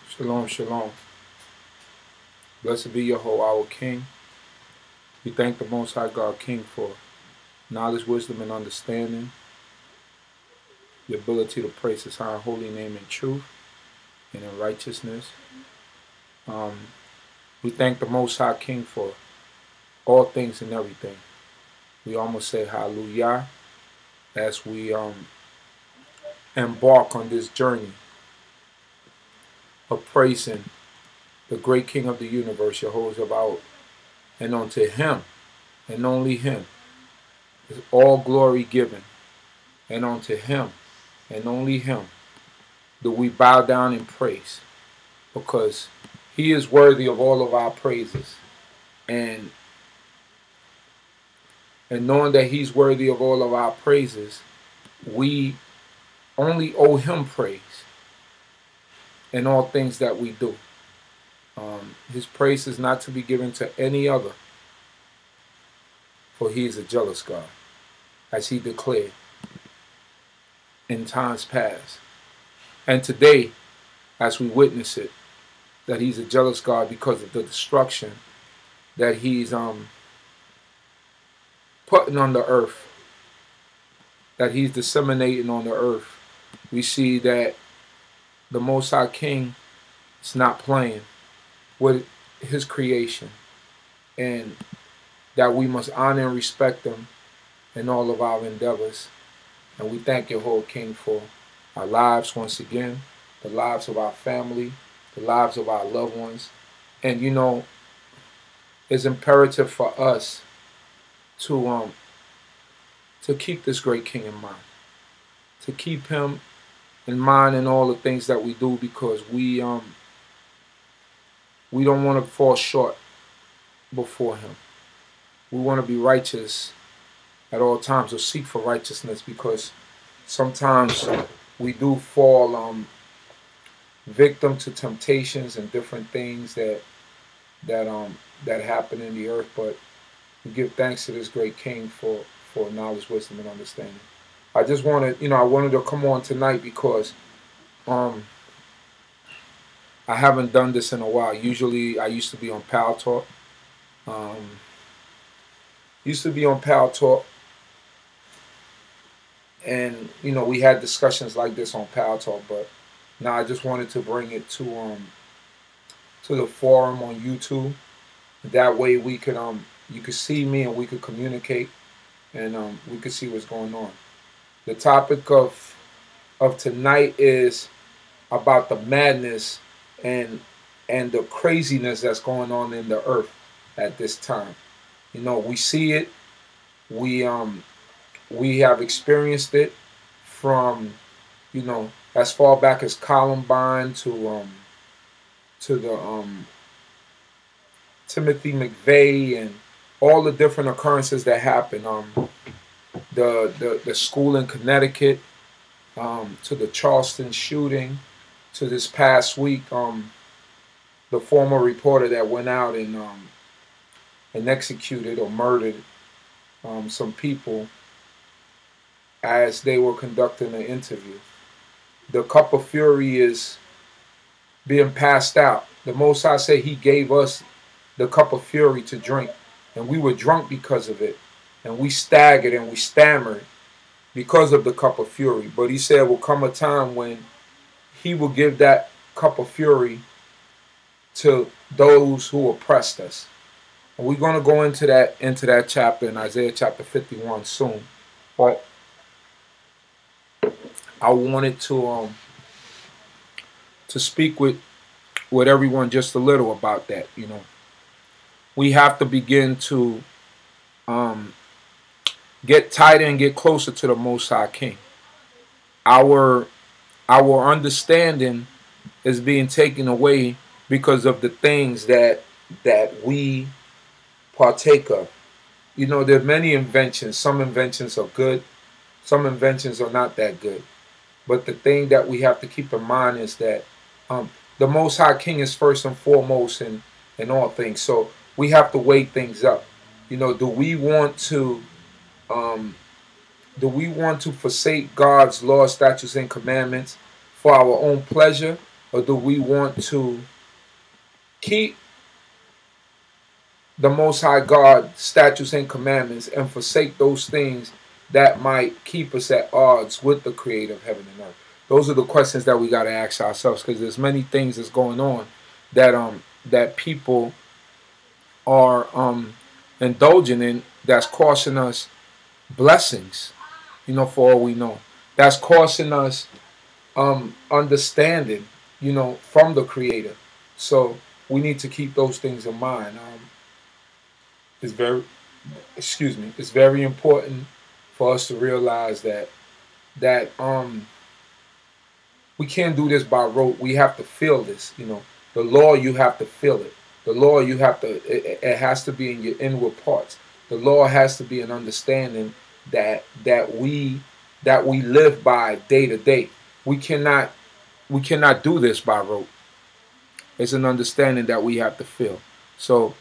Shalom, shalom. Blessed be Yahweh, our King. We thank the Most High God, King, for knowledge, wisdom, and understanding, the ability to praise His high and holy name in truth and in righteousness. Um, we thank the Most High King for all things and everything. We almost say hallelujah as we embark on this journey of praising the great King of the universe, Jehovah, and unto Him and only Him is all glory given, and unto Him and only Him do we bow down in praise, because He is worthy of all of our praises. And knowing that He's worthy of all of our praises, we only owe Him praise in all things that we do. His praise is not to be given to any other, for He is a jealous God, as He declared in times past. And today, as we witness it, that He's a jealous God because of the destruction that He's putting on the earth, that He's disseminating on the earth. We see that the Most High King is not playing with His creation, and that we must honor and respect Him in all of our endeavors. And we thank Yahweh King for our lives once again, the lives of our family, the lives of our loved ones. And it's imperative for us to keep this great King in mind, to keep Him in mind in all the things that we do, because we don't want to fall short before Him. We want to be righteous at all times, or seek for righteousness, because sometimes we do fall victim to temptations and different things that happen in the earth. But we give thanks to this great King for knowledge, wisdom, and understanding. I just wanted, I wanted to come on tonight because I haven't done this in a while. Usually, I used to be on Pal Talk. And we had discussions like this on Pal Talk, but now I just wanted to bring it to the forum on YouTube. That way we could you could see me and we could communicate, and we could see what's going on. The topic of tonight is about the madness and the craziness that's going on in the earth at this time. We see it. We have experienced it from as far back as Columbine to the Timothy McVeigh and all the different occurrences that happened. The school in Connecticut, to the Charleston shooting, to this past week, the former reporter that went out and executed or murdered some people as they were conducting an interview. The cup of fury is being passed out. The Most High said He gave us the cup of fury to drink, and we were drunk because of it, and we staggered and we stammered because of the cup of fury. But He said will come a time when He will give that cup of fury to those who oppressed us. And we're going to go into that chapter in Isaiah chapter 51 soon. But I wanted to speak with everyone just a little about that. We have to begin to get tighter and get closer to the Most High King. Our understanding is being taken away because of the things that we partake of. There are many inventions. Some inventions are good. Some inventions are not that good. But the thing that we have to keep in mind is that the Most High King is first and foremost in all things. So we have to weigh things up. Do we want to forsake God's laws, statutes, and commandments for our own pleasure, or do we want to keep the Most High God statutes and commandments and forsake those things that might keep us at odds with the Creator of heaven and earth? Those are the questions that we got to ask ourselves, because there's many things that's going on that people are indulging in, that's costing us blessings, for all we know. That's costing us understanding, from the Creator. So we need to keep those things in mind. It's very, it's very important for us to realize that we can't do this by rote. We have to feel this. The law, you have to feel it. The law, you have to. It has to be in your inward parts. The law has to be an understanding that we live by day to day. We cannot do this by rote. It's an understanding that we have to feel. So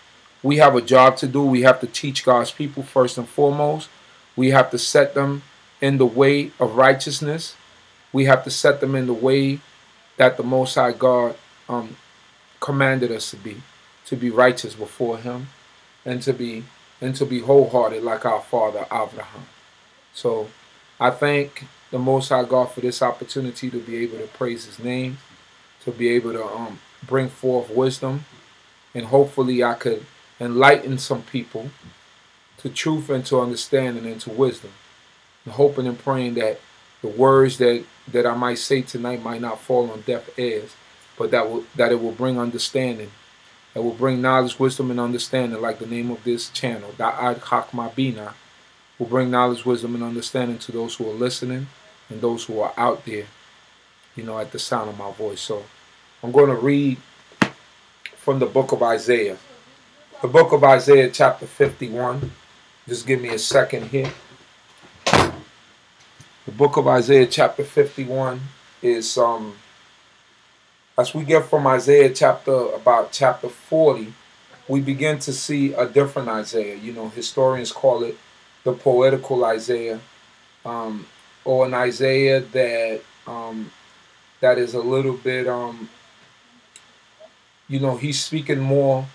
we have a job to do. We have to teach God's people first and foremost. We have to set them in the way of righteousness. We have to set them in the way that the Most High God commanded us to be righteous before Him, and to be wholehearted like our father Abraham. So I thank the Most High God for this opportunity to be able to praise His name, to be able to bring forth wisdom, and hopefully I could enlighten some people to truth and to understanding and to wisdom. And hoping and praying that the words that I might say tonight might not fall on deaf ears, but that it will bring understanding. It will bring knowledge, wisdom, and understanding, like the name of this channel, Da'ad Chakma Bina, will bring knowledge, wisdom, and understanding to those who are listening and those who are out there, at the sound of my voice. So I'm going to read from the book of Isaiah. The book of Isaiah, chapter 51. Just give me a second here. The book of Isaiah, chapter 51 is, as we get from Isaiah chapter 40, we begin to see a different Isaiah. Historians call it the poetical Isaiah, or an Isaiah that is a little bit, he's speaking more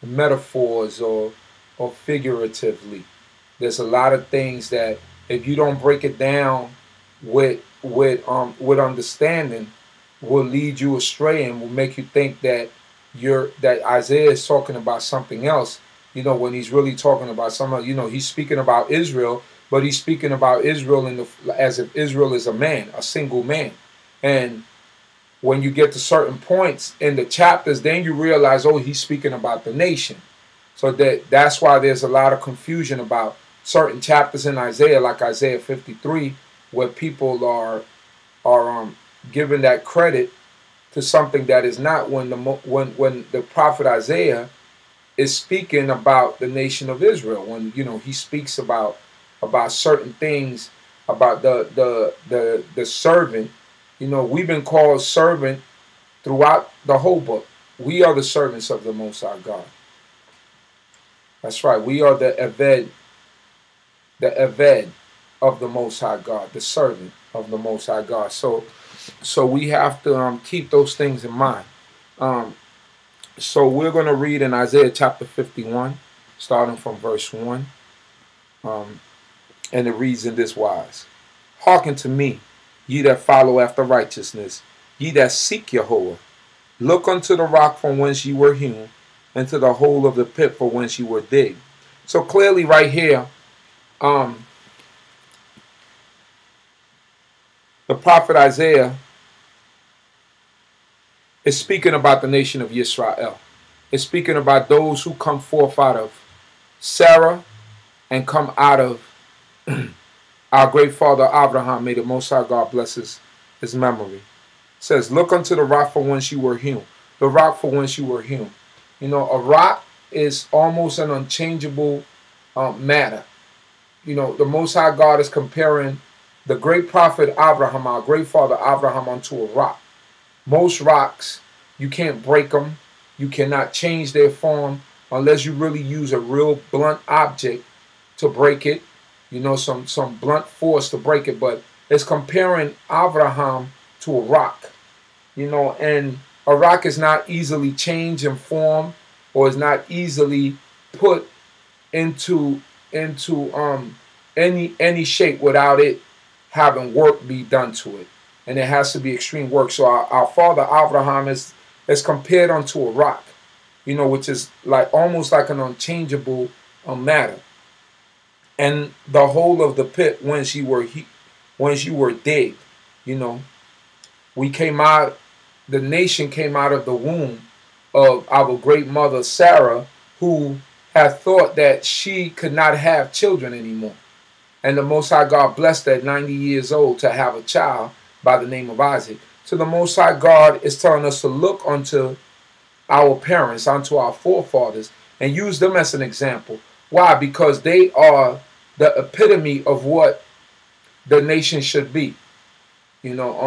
metaphors or figuratively. There's a lot of things that if you don't break it down with understanding, will lead you astray and will make you think that Isaiah is talking about something else. When he's really talking about he's speaking about Israel, but he's speaking about Israel as if Israel is a man, a single man. And when you get to certain points in the chapters, then you realize, oh, he's speaking about the nation. So that's why there's a lot of confusion about certain chapters in Isaiah, like Isaiah 53, where people are giving that credit to something that is not, when the prophet Isaiah is speaking about the nation of Israel, when he speaks about certain things about the servant. We've been called servant throughout the whole book. We are the servants of the Most High God. That's right. We are the Eved of the Most High God, the servant of the Most High God. So we have to keep those things in mind. So we're going to read in Isaiah chapter 51, starting from verse 1. And it reads in this wise: Hearken to me, ye that follow after righteousness, ye that seek Yahweh. Look unto the rock from whence ye were hewn, and to the hole of the pit for whence ye were digged. So clearly right here, the prophet Isaiah is speaking about the nation of Israel. It's speaking about those who come forth out of Sarah and come out of our great father Abraham. May the Most High God bless his memory. It says, look unto the rock from whence you were hewn. The rock from whence you were hewn. A rock is almost an unchangeable matter. The Most High God is comparing the great prophet Abraham, our great father Abraham, unto a rock. Most rocks, you can't break them. You cannot change their form unless you really use a real blunt object to break it. Some blunt force to break it. But it's comparing Abraham to a rock, and a rock is not easily changed in form, or is not easily put into any shape without it having work be done to it, and it has to be extreme work. So our father Abraham is compared unto a rock, which is like almost like an unchangeable matter. And the whole of the pit whence you were digged, you know, we came out. The nation came out of the womb of our great mother Sarah, who had thought that she could not have children anymore. And the Most High God blessed her at 90 years old to have a child by the name of Isaac. So the Most High God is telling us to look unto our parents, unto our forefathers, and use them as an example. Why? Because they are the epitome of what the nation should be.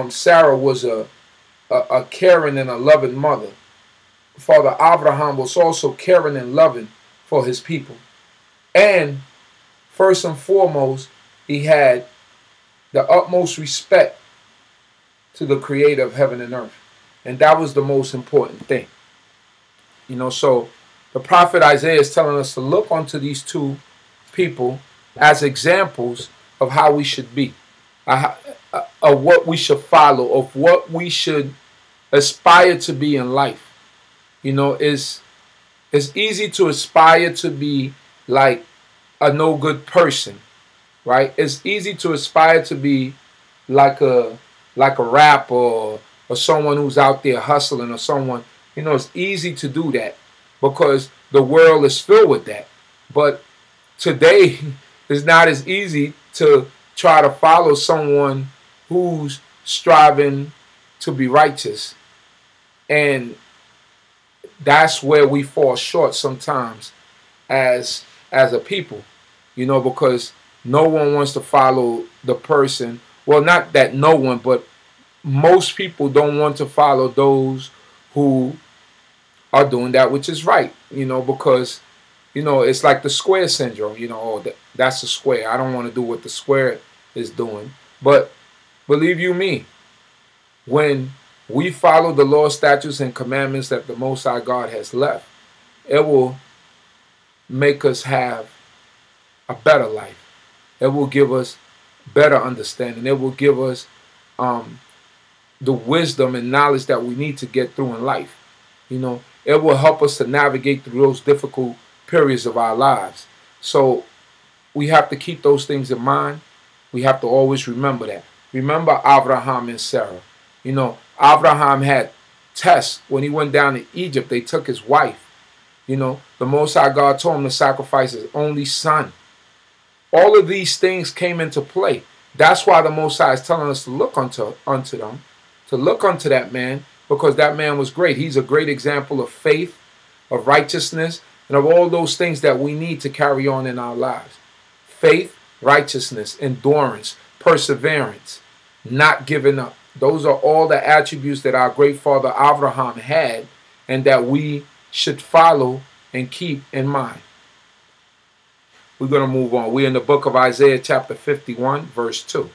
Sarah was a caring and a loving mother. Father Abraham was also caring and loving for his people. And first and foremost, he had the utmost respect to the creator of heaven and earth. And that was the most important thing. So the prophet Isaiah is telling us to look onto these two people as examples of how we should be, of what we should follow, of what we should aspire to be in life. It's easy to aspire to be like a no good person, right? It's easy to aspire to be like a rapper, or someone who's out there hustling, or someone, it's easy to do that because the world is filled with that. But today it's not as easy to try to follow someone who's striving to be righteous. And that's where we fall short sometimes as a people, because no one wants to follow the person. Well, not that no one, but most people don't want to follow those who are doing that which is right, because, it's like the square syndrome, that's the square. I don't want to do what the square is doing. But believe you me, when we follow the law, statutes, and commandments that the Most High God has left, it will make us have a better life. It will give us better understanding. It will give us the wisdom and knowledge that we need to get through in life. It will help us to navigate through those difficult periods of our lives. So we have to keep those things in mind. We have to always remember that. Remember Abraham and Sarah. Abraham had tests when he went down to Egypt. They took his wife. The Most High God told him to sacrifice his only son. All of these things came into play. That's why the Most High is telling us to look unto them, to look unto that man, because that man was great. He's a great example of faith, of righteousness, and of all those things that we need to carry on in our lives. Faith, righteousness, endurance, perseverance, not giving up. Those are all the attributes that our great father Abraham had, and that we should follow and keep in mind. We're going to move on. We're in the book of Isaiah chapter 51, verse 2.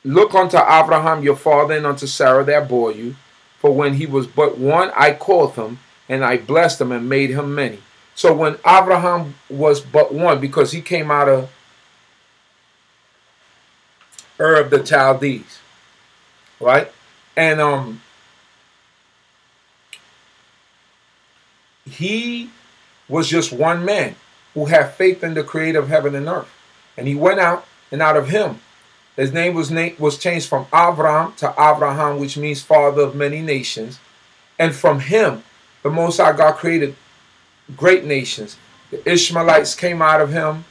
Look unto Abraham your father, and unto Sarah that bore you. For when he was but one, I called him, and I blessed him, and made him many. So when Abraham was but one, because he came out of Ur of the Chaldees, right? And he was just one man who had faith in the creator of heaven and earth. And he went out, and out of him, his name was changed from Abram to Abraham, which means father of many nations. And from him, the Most High God created great nations. The Ishmaelites came out of him.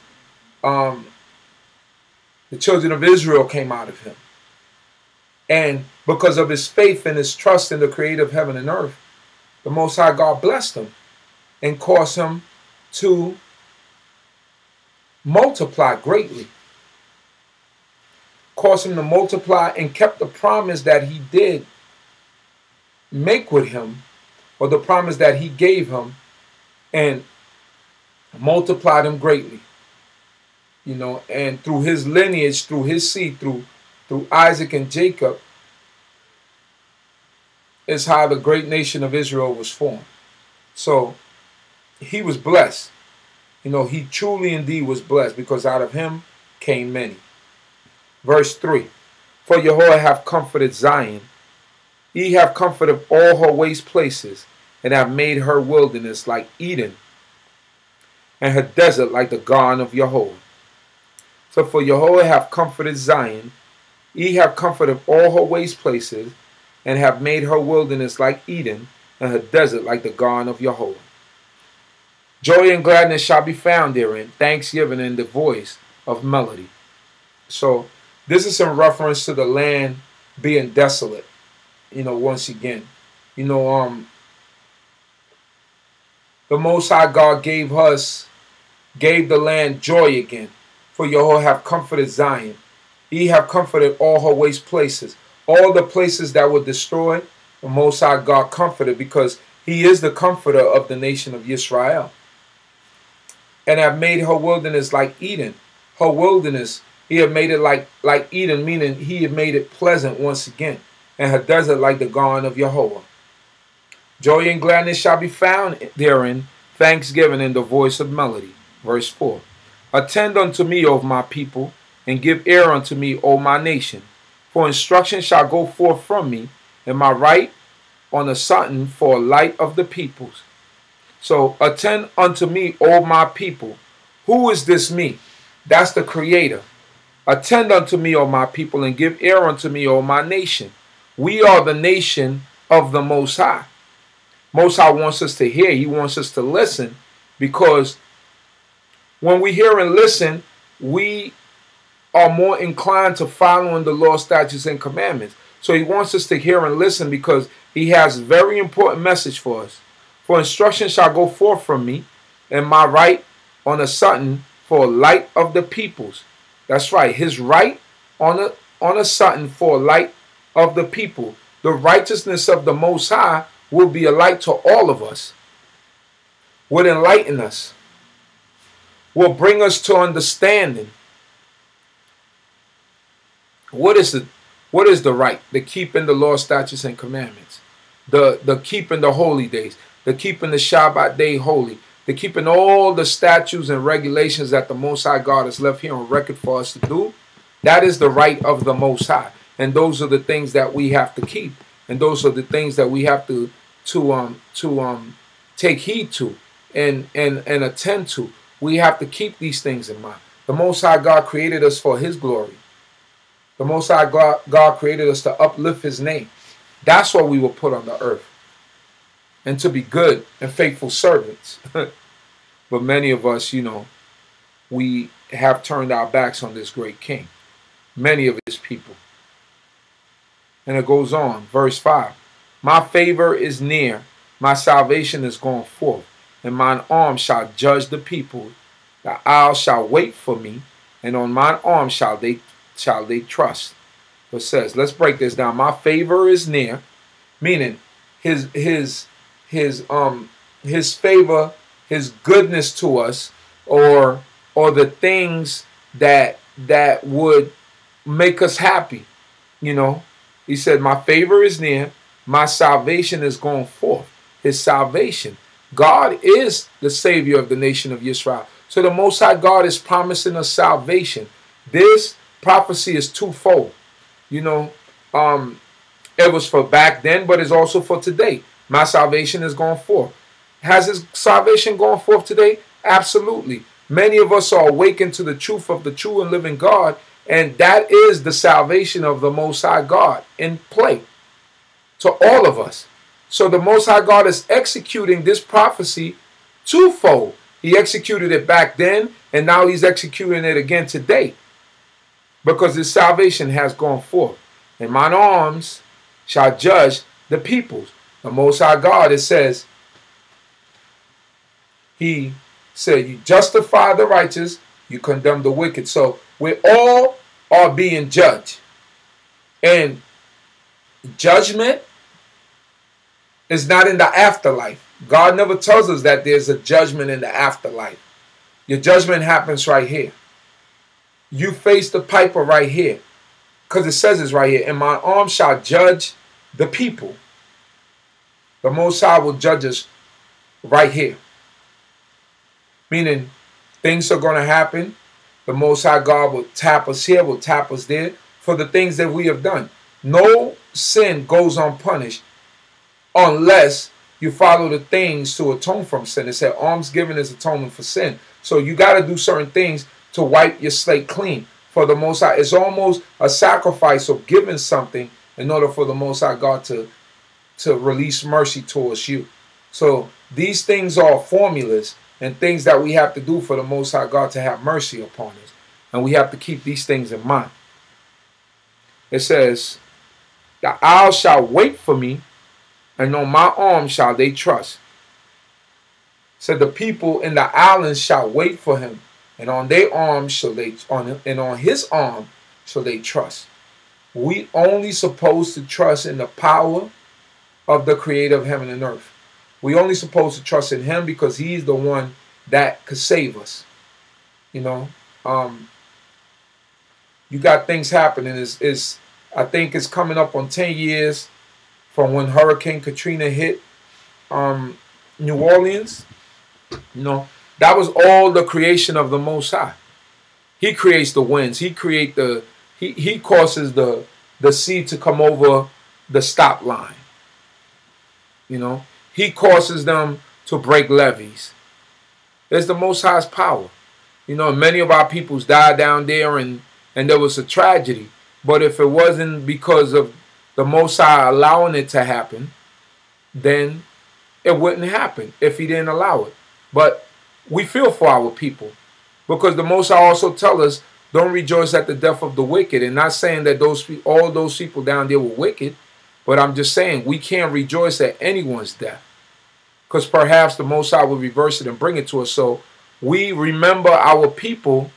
The children of Israel came out of him. And because of his faith and his trust in the creator of heaven and earth, the Most High God blessed him and caused him to multiply greatly. Caused him to multiply, and kept the promise that he did make with him, or the promise that he gave him, and multiplied him greatly. And through his lineage, through his seed, through through Isaac and Jacob is how the great nation of Israel was formed. So he was blessed. You know, he truly indeed was blessed, because out of him came many. Verse 3. For Yahweh hath comforted Zion. He hath comforted all her waste places, and have made her wilderness like Eden, and her desert like the garden of Yahweh. So for Yahweh hath comforted Zion. He hath comforted all her waste places, and have made her wilderness like Eden, and her desert like the garden of Yahweh. Joy and gladness shall be found therein, thanksgiving and the voice of melody. So this is in reference to the land being desolate. You know, once again, you know, the Most High God gave the land joy again. For Yahweh have comforted Zion. He have comforted all her waste places. All the places that were destroyed, the Most High God comforted, because he is the comforter of the nation of Israel. And have made her wilderness like Eden. Her wilderness, he had made it like Eden, meaning he had made it pleasant once again. And her desert like the garden of Yahweh. Joy and gladness shall be found therein, thanksgiving and the voice of melody. Verse 4. Attend unto me, O my people, and give ear unto me, O my nation. For instruction shall go forth from me, and my right on a sudden for a light of the peoples. So attend unto me, O my people. Who is this me? That's the Creator. Attend unto me, O my people, and give ear unto me, O my nation. We are the nation of the Most High. Most High wants us to hear. He wants us to listen, because when we hear and listen, we are more inclined to following the law, statutes, and commandments. So he wants us to hear and listen, because he has a very important message for us. For instruction shall go forth from me, and my right on a sudden for a light of the peoples. That's right, his right on a sudden for a light of the people. The righteousness of the Most High will be a light to all of us, will enlighten us, will bring us to understanding. What is the right? The keeping the law, statutes, and commandments. The keeping the holy days. The keeping the Shabbat day holy. The keeping all the statutes and regulations that the Most High God has left here on record for us to do. That is the right of the Most High. And those are the things that we have to keep. And those are the things that we have to take heed to and attend to. We have to keep these things in mind. The Most High God created us for his glory. The Most High God created us to uplift his name. That's why we were put on the earth. And to be good and faithful servants. But many of us, you know, we have turned our backs on this great king. Many of his people. And it goes on, verse 5. My favor is near, my salvation is gone forth, and mine arm shall judge the people. The isles shall wait for me, and on mine arm shall they trust. It says, let's break this down. My favor is near, meaning his favor, his goodness to us, or the things that would make us happy, you know. He said, my favor is near, my salvation is going forth. His salvation. God is the Savior of the nation of Israel. So the Most High God is promising us salvation. This prophecy is twofold. You know, it was for back then, but it's also for today. My salvation is going forth. Has his salvation gone forth today? Absolutely. Many of us are awakened to the truth of the true and living God, and that is the salvation of the Most High God in play to all of us. So the Most High God is executing this prophecy twofold. He executed it back then, and now he's executing it again today, because his salvation has gone forth. And mine arms shall judge the peoples. The Most High God, it says, he said, you justify the righteous, you condemn the wicked. So we all are being judged. And judgment is not in the afterlife. God never tells us that there's a judgment in the afterlife. Your judgment happens right here. You face the piper right here. because it says this right here, and my arm shall judge the people. The Most High will judge us right here. Meaning, things are going to happen. The Most High God will tap us here, will tap us there for the things that we have done. No sin goes unpunished unless you follow the things to atone from sin. It said almsgiving is atonement for sin. So you got to do certain things to wipe your slate clean. For the Most High, it's almost a sacrifice of giving something in order for the Most High God to release mercy towards you. So these things are formulas and things that we have to do for the Most High God to have mercy upon us. And we have to keep these things in mind. It says, the isles shall wait for me, and on my arm shall they trust. So the people in the islands shall wait for him, and on their arm shall they on his arm shall they trust. We only supposed to trust in the power of the creator of heaven and earth. We only supposed to trust in him because he's the one that could save us. You know, you got things happening. I think it's coming up on 10 years from when Hurricane Katrina hit New Orleans. You know, that was all the creation of the Most High. He creates the winds. He causes the sea to come over the stop line. You know, he causes them to break levees. It's the Most High's power. You know, many of our peoples died down there, and there was a tragedy. But if it wasn't because of the Most High allowing it to happen, then it wouldn't happen if he didn't allow it. But we feel for our people because the Most High also tell us, don't rejoice at the death of the wicked. And not saying that all those people down there were wicked, but I'm just saying we can't rejoice at anyone's death because perhaps the Most High will reverse it and bring it to us. So we remember our people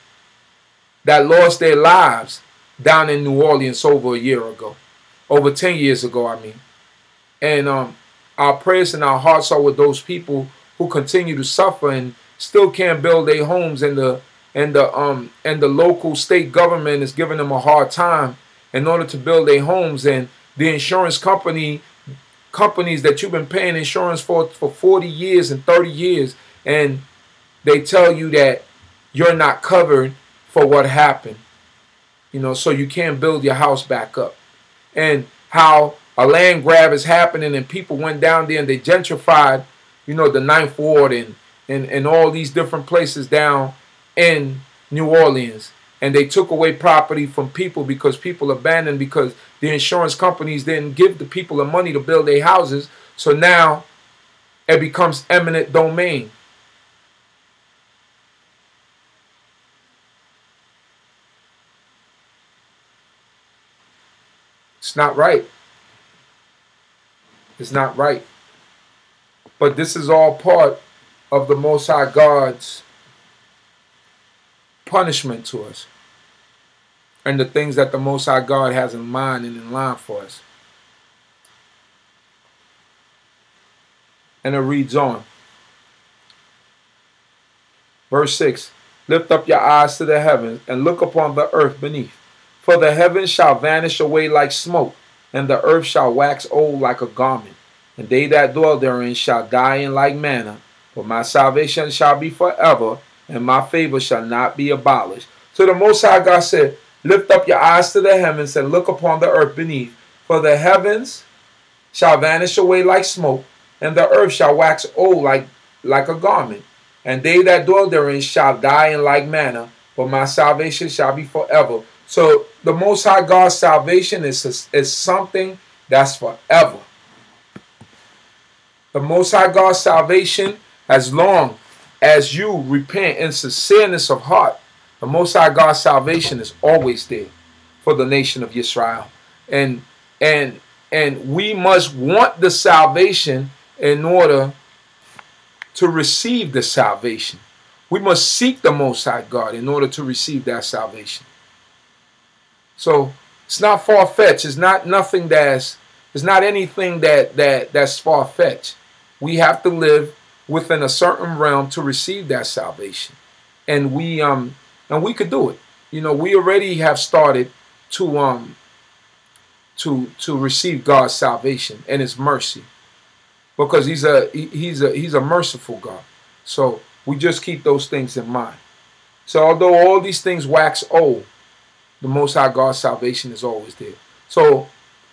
that lost their lives down in New Orleans over a year ago, over 10 years ago, I mean. And our prayers and our hearts are with those people who continue to suffer and still can't build their homes, and the local state government is giving them a hard time in order to build their homes, and the insurance companies that you've been paying insurance for 40 years and 30 years, and they tell you that you're not covered for what happened. You know, so you can't build your house back up. And how a land grab is happening and people went down there and they gentrified, you know, the Ninth Ward and all these different places down in New Orleans. And they took away property from people because people abandoned, because the insurance companies didn't give the people the money to build their houses. So now it becomes eminent domain. It's not right. It's not right. But this is all part of the Most High God's punishment to us, and the things that the Most High God has in mind and in line for us. And it reads on. Verse 6. Lift up your eyes to the heavens and look upon the earth beneath. For the heavens shall vanish away like smoke, and the earth shall wax old like a garment. And they that dwell therein shall die in like manner. But my salvation shall be forever, and my favor shall not be abolished. So the Most High God said, lift up your eyes to the heavens and look upon the earth beneath. For the heavens shall vanish away like smoke, and the earth shall wax old like a garment. And they that dwell therein shall die in like manner, but my salvation shall be forever. So the Most High God's salvation is something that's forever. The Most High God's salvation, as long as you repent in sincereness of heart, the Most High God's salvation is always there for the nation of Israel. And we must want the salvation in order to receive the salvation. We must seek the Most High God in order to receive that salvation. So it's not far-fetched. It's not anything that's far-fetched. We have to live within a certain realm to receive that salvation. And we could do it. You know, we already have started to to receive God's salvation and His mercy, because He's a merciful God. So we just keep those things in mind. So although all these things wax old, the Most High God's salvation is always there. So,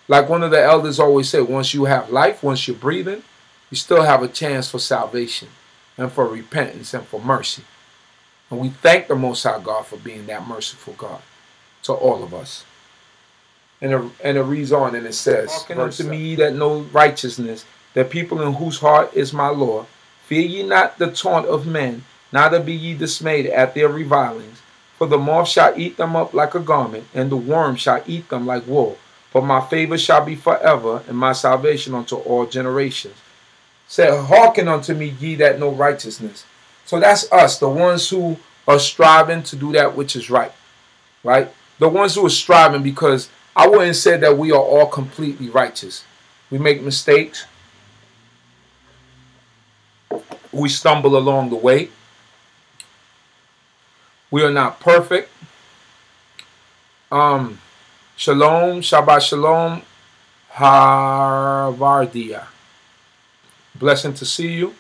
like one of the elders always said, once you have life, once you're breathing, you still have a chance for salvation and for repentance and for mercy. And we thank the Most High God for being that merciful God to all of us. And it reads on and it says, "Hearken unto me, ye that know righteousness, the people in whose heart is my law. Fear ye not the taunt of men, neither be ye dismayed at their revilings. For the moth shall eat them up like a garment, and the worm shall eat them like wool. But my favor shall be forever, and my salvation unto all generations. Say, hearken unto me, ye that know righteousness." So that's us, the ones who are striving to do that which is right. Right? The ones who are striving, because I wouldn't say that we are all completely righteous. We make mistakes. We stumble along the way. We are not perfect. Shalom, Shabbat Shalom, Harvardia. Blessing to see you.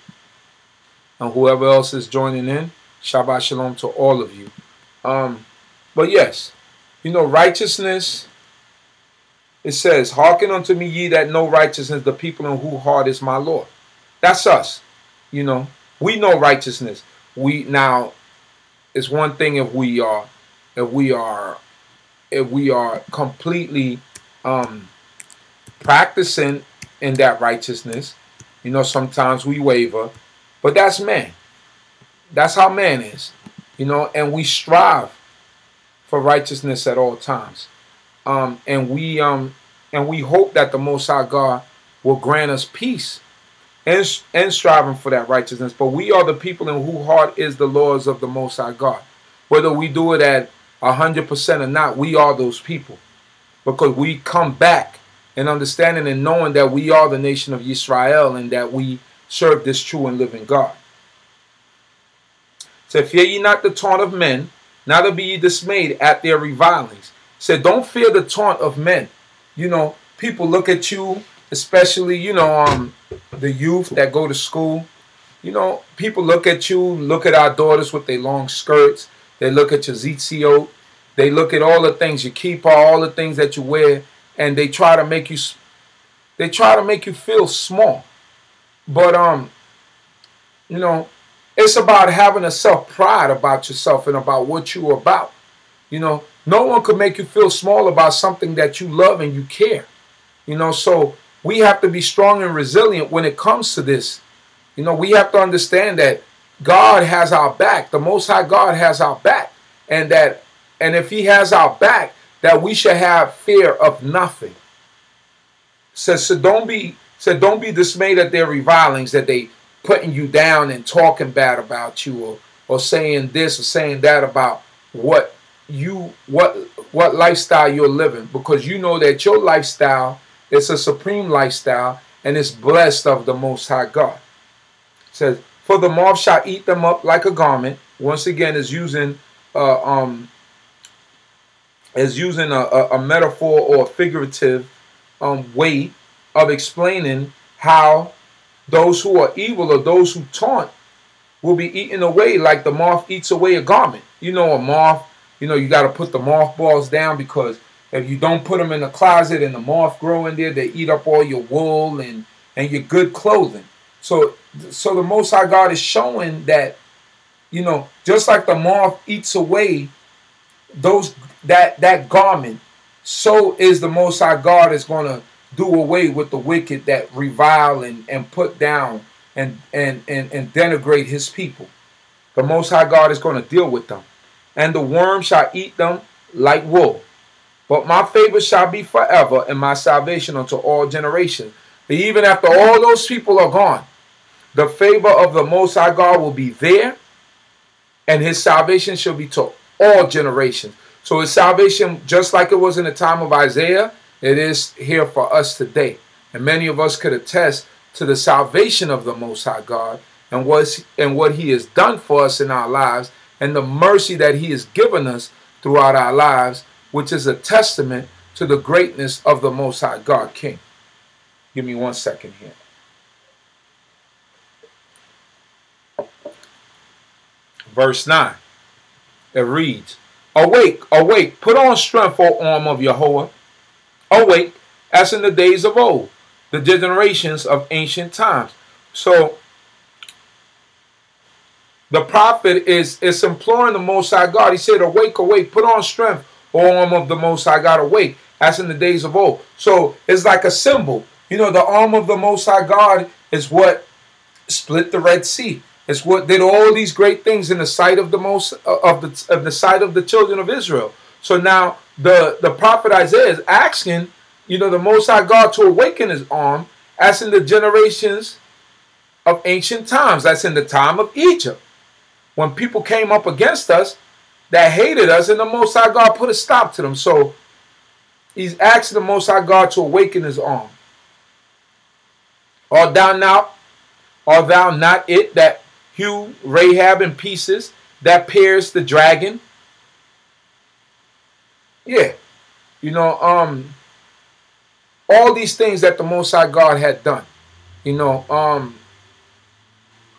And whoever else is joining in, Shabbat Shalom to all of you. But yes, you know, righteousness, it says, hearken unto me, ye that know righteousness, the people in whose heart is my Lord. That's us. You know, we know righteousness. Now, it's one thing if we are completely practicing in that righteousness. You know, sometimes we waver, but that's man. That's how man is. You know, and we strive for righteousness at all times. And we hope that the Most High God will grant us peace and striving for that righteousness. But we are the people in whose heart is the laws of the Most High God. Whether we do it at 100% or not, we are those people. Because we come back and understanding and knowing that we are the nation of Israel and that we serve this true and living God. So fear ye not the taunt of men, neither be ye dismayed at their revilings. So don't fear the taunt of men. You know, people look at you, especially, you know, the youth that go to school. You know, people look at you, look at our daughters with their long skirts. They look at your zitziot. They look at all the things you keep, all the things that you wear, and they try to make you feel small. But you know, it's about having a self-pride about yourself and about what you're about. You know, no one could make you feel small about something that you love and you care. You know, so we have to be strong and resilient when it comes to this. You know, we have to understand that God has our back. The Most High God has our back. And if He has our back, that we should have fear of nothing. So don't be dismayed at their revilings, that they putting you down and talking bad about you, or saying this or saying that about what lifestyle you're living, because you know that your lifestyle is a supreme lifestyle and it's blessed of the Most High God. It says, for the moth shall eat them up like a garment. Once again, is using a metaphor or a figurative way of explaining how those who are evil or those who taunt will be eaten away like the moth eats away a garment. You know, a moth, you know, you got to put the mothballs down, because if you don't put them in the closet and the moth grow in there, they eat up all your wool and your good clothing. So the Most High God is showing that, you know, just like the moth eats away that garment, so is the Most High God is going to do away with the wicked that revile and put down and denigrate His people. The Most High God is going to deal with them. And the worm shall eat them like wool. But my favor shall be forever, and my salvation unto all generations. But even after all those people are gone, the favor of the Most High God will be there, and His salvation shall be to all generations. So His salvation, just like it was in the time of Isaiah, it is here for us today. And many of us could attest to the salvation of the Most High God and what He has done for us in our lives, and the mercy that He has given us throughout our lives, which is a testament to the greatness of the Most High God King. Give me 1 second here. Verse 9. It reads, Awake, awake, put on strength, O arm of Yahweh. Awake, as in the days of old, the generations of ancient times. So the prophet is imploring the Most High God. He said, Awake, awake, put on strength, O arm of the Most High God, awake, as in the days of old. So it's like a symbol. You know, the arm of the Most High God is what split the Red Sea. It's what did all these great things in the sight of the sight of the children of Israel. So now the prophet Isaiah is asking, you know, the Most High God to awaken his arm, as in the generations of ancient times. That's in the time of Egypt, when people came up against us that hated us, and the Most High God put a stop to them. So he's asking the Most High God to awaken his arm. Art thou not it that hew Rahab in pieces, that pierced the dragon? Yeah. You know, all these things that the Most High God had done. You know,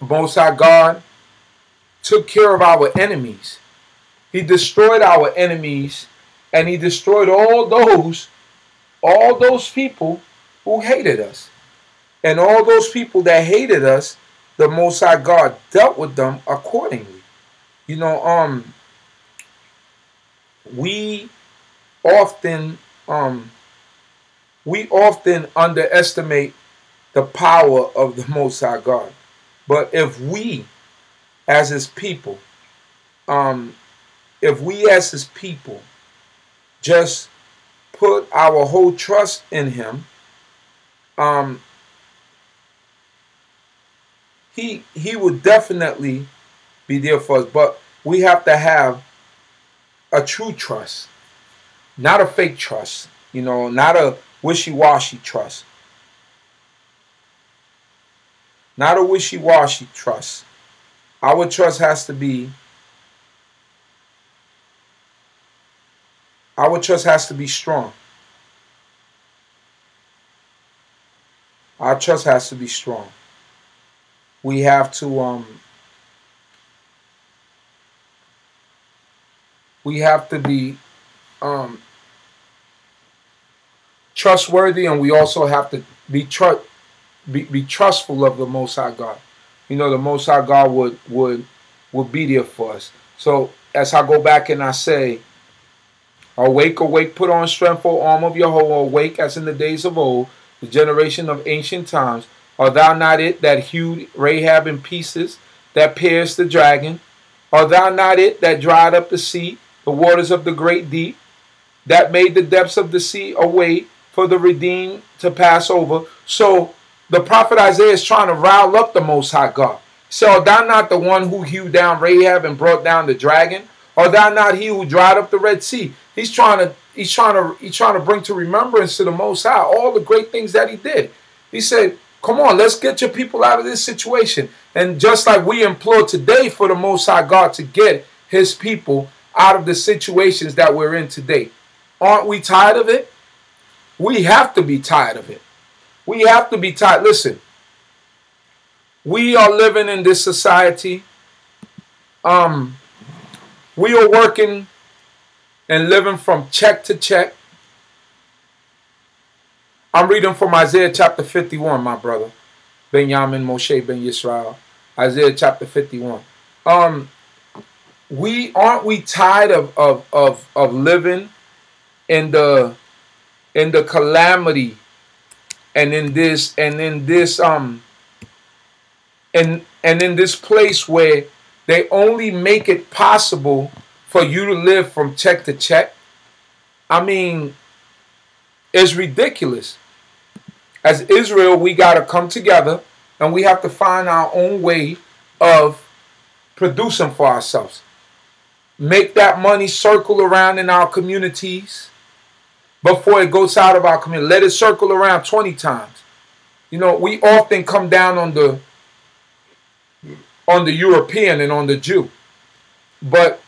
Most High God took care of our enemies. He destroyed our enemies, and he destroyed all those people who hated us. And all those people that hated us, the Most High God dealt with them accordingly. You know, we often underestimate the power of the Most High God. But if we as his people, just put our whole trust in him, he would definitely be there for us. But we have to have a true trust, not a fake trust, you know, not a wishy-washy trust. Not a wishy-washy trust. Our trust has to be strong. Our trust has to be strong. We have to be trustworthy, and we also have to be trustful of the Most High God. You know, the Most High God would be there for us. So as I go back and I say, Awake, awake, put on strength, O arm of Yahweh, awake as in the days of old, the generation of ancient times. Art thou not it that hewed Rahab in pieces, that pierced the dragon? Art thou not it that dried up the sea, the waters of the great deep, that made the depths of the sea a way for the redeemed to pass over? So the prophet Isaiah is trying to rile up the Most High God. So art thou not the one who hewed down Rahab and brought down the dragon? Art thou not he who dried up the Red Sea? He's trying to bring to remembrance to the Most High all the great things that he did. He said, come on, let's get your people out of this situation. And just like we implore today for the Most High God to get his people out of the situations that we're in today. Aren't we tired of it? We have to be tired of it. We have to be tired. Listen, we are living in this society. We are working and living from check to check. I'm reading from Isaiah chapter 51, my brother. Benjamin Moshe Ben Yisrael. Isaiah chapter 51. Aren't we tired of living in the calamity and in this place where they only make it possible for you to live from check to check? I mean, it's ridiculous. As Israel, we got to come together and we have to find our own way of producing for ourselves. Make that money circle around in our communities before it goes out of our community. Let it circle around 20 times. You know, we often come down on the European and on the Jew. But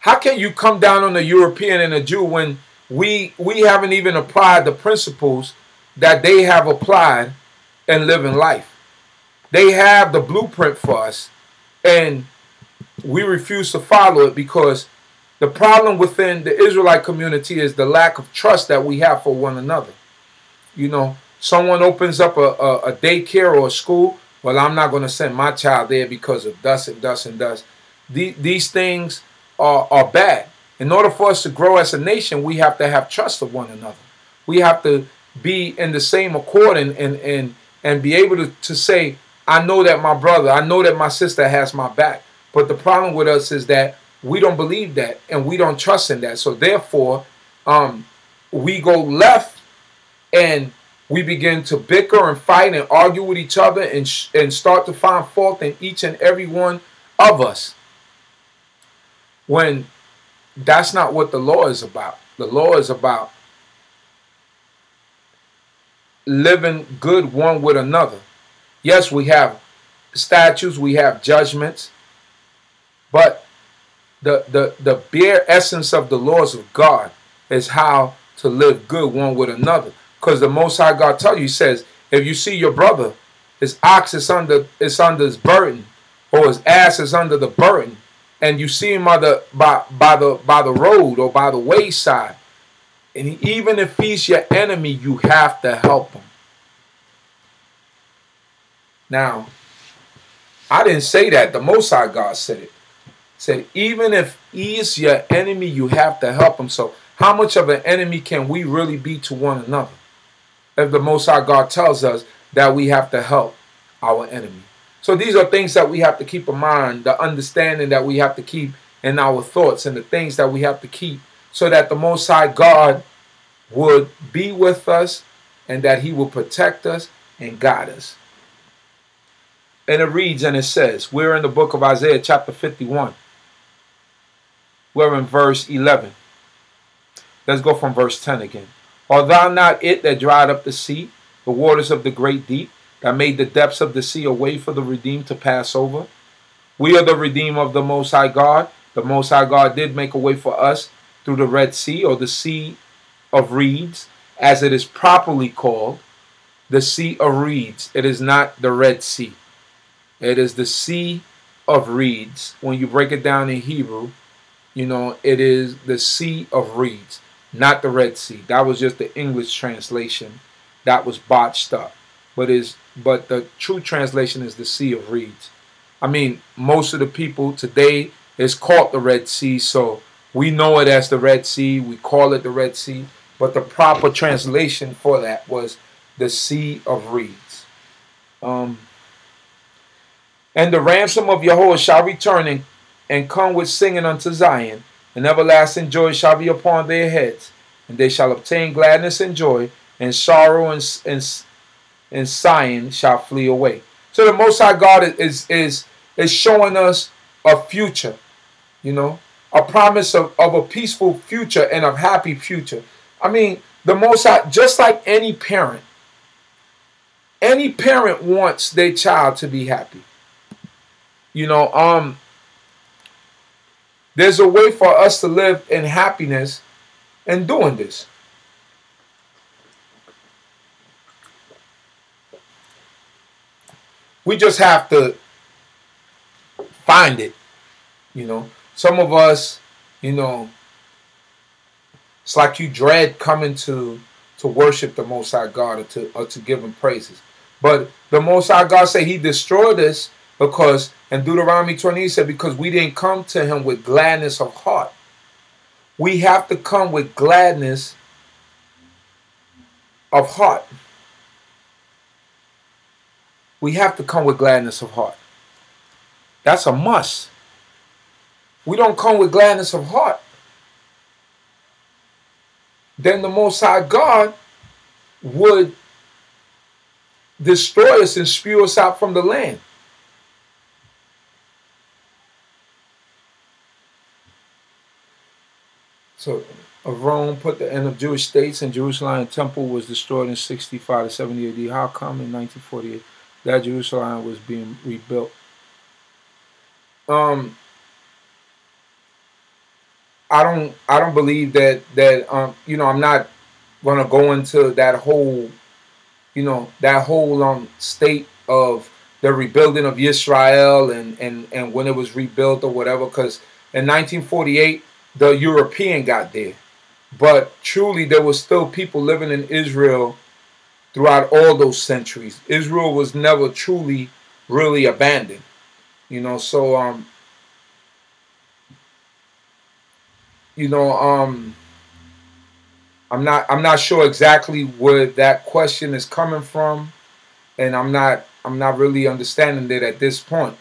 How can you come down on a European and a Jew when we haven't even applied the principles that they have applied in living life? They have the blueprint for us, and we refuse to follow it because the problem within the Israelite community is the lack of trust that we have for one another. You know, someone opens up a daycare or a school. Well, I'm not going to send my child there because of thus and thus and thus. These things are bad. In order for us to grow as a nation, we have to have trust of one another. We have to be in the same accord and be able to say, I know that my brother, I know that my sister has my back. But the problem with us is that we don't believe that and we don't trust in that. So therefore, we go left and we begin to bicker and fight and argue with each other and start to find fault in each and every one of us, when that's not what the law is about. The law is about living good one with another. Yes, we have statutes, we have judgments, but the bare essence of the laws of God is how to live good one with another. Because the Most High God tells you, he says, if you see your brother, his ox is under his burden, or his ass is under the burden, and you see him by the road or by the wayside, and even if he's your enemy, you have to help him. Now, I didn't say that. The Most High God said it. Said, even if he is your enemy, you have to help him. So how much of an enemy can we really be to one another if the Most High God tells us that we have to help our enemy? So these are things that we have to keep in mind, the understanding that we have to keep in our thoughts, and the things that we have to keep so that the Most High God would be with us and that he will protect us and guide us. And it reads and it says, we're in the book of Isaiah chapter 51. We're in verse 11. Let's go from verse 10 again. Art thou not it that dried up the sea, the waters of the great deep, that made the depths of the sea a way for the redeemed to pass over? We are the redeemed of the Most High God. The Most High God did make a way for us through the Red Sea, or the Sea of Reeds, as it is properly called, the Sea of Reeds. It is not the Red Sea. It is the Sea of Reeds. When you break it down in Hebrew, you know, it is the Sea of Reeds, not the Red Sea. That was just the English translation that was botched up. But the true translation is the Sea of Reeds. I mean, most of the people today is called the Red Sea, so we know it as the Red Sea. We call it the Red Sea. But the proper translation for that was the Sea of Reeds. And the ransom of Yahweh shall return and come with singing unto Zion, and everlasting joy shall be upon their heads, and they shall obtain gladness and joy, and sorrow and sighing shall flee away. So the Most High God is showing us a future, you know, a promise of a peaceful future and a happy future. I mean, the Most High, just like any parent wants their child to be happy. You know, there's a way for us to live in happiness in doing this. We just have to find it, you know. Some of us, you know, it's like you dread coming to worship the Most High God or to give him praises. But the Most High God said he destroyed us because, in Deuteronomy 20, he said, because we didn't come to him with gladness of heart. We have to come with gladness of heart. We have to come with gladness of heart. That's a must. We don't come with gladness of heart, then the Most High God would destroy us and spew us out from the land. So of Rome put the end of Jewish states, and Jerusalem temple was destroyed in 65 to 70 AD. How come in 1948 that Jerusalem was being rebuilt? I don't believe that you know, I'm not gonna go into that whole, you know, that whole state of the rebuilding of Israel and when it was rebuilt or whatever, because in 1948 the European got there, but truly there was still people living in Israel throughout all those centuries. Israel was never truly really abandoned, you know. So you know I'm not sure exactly where that question is coming from, and I'm not really understanding it at this point,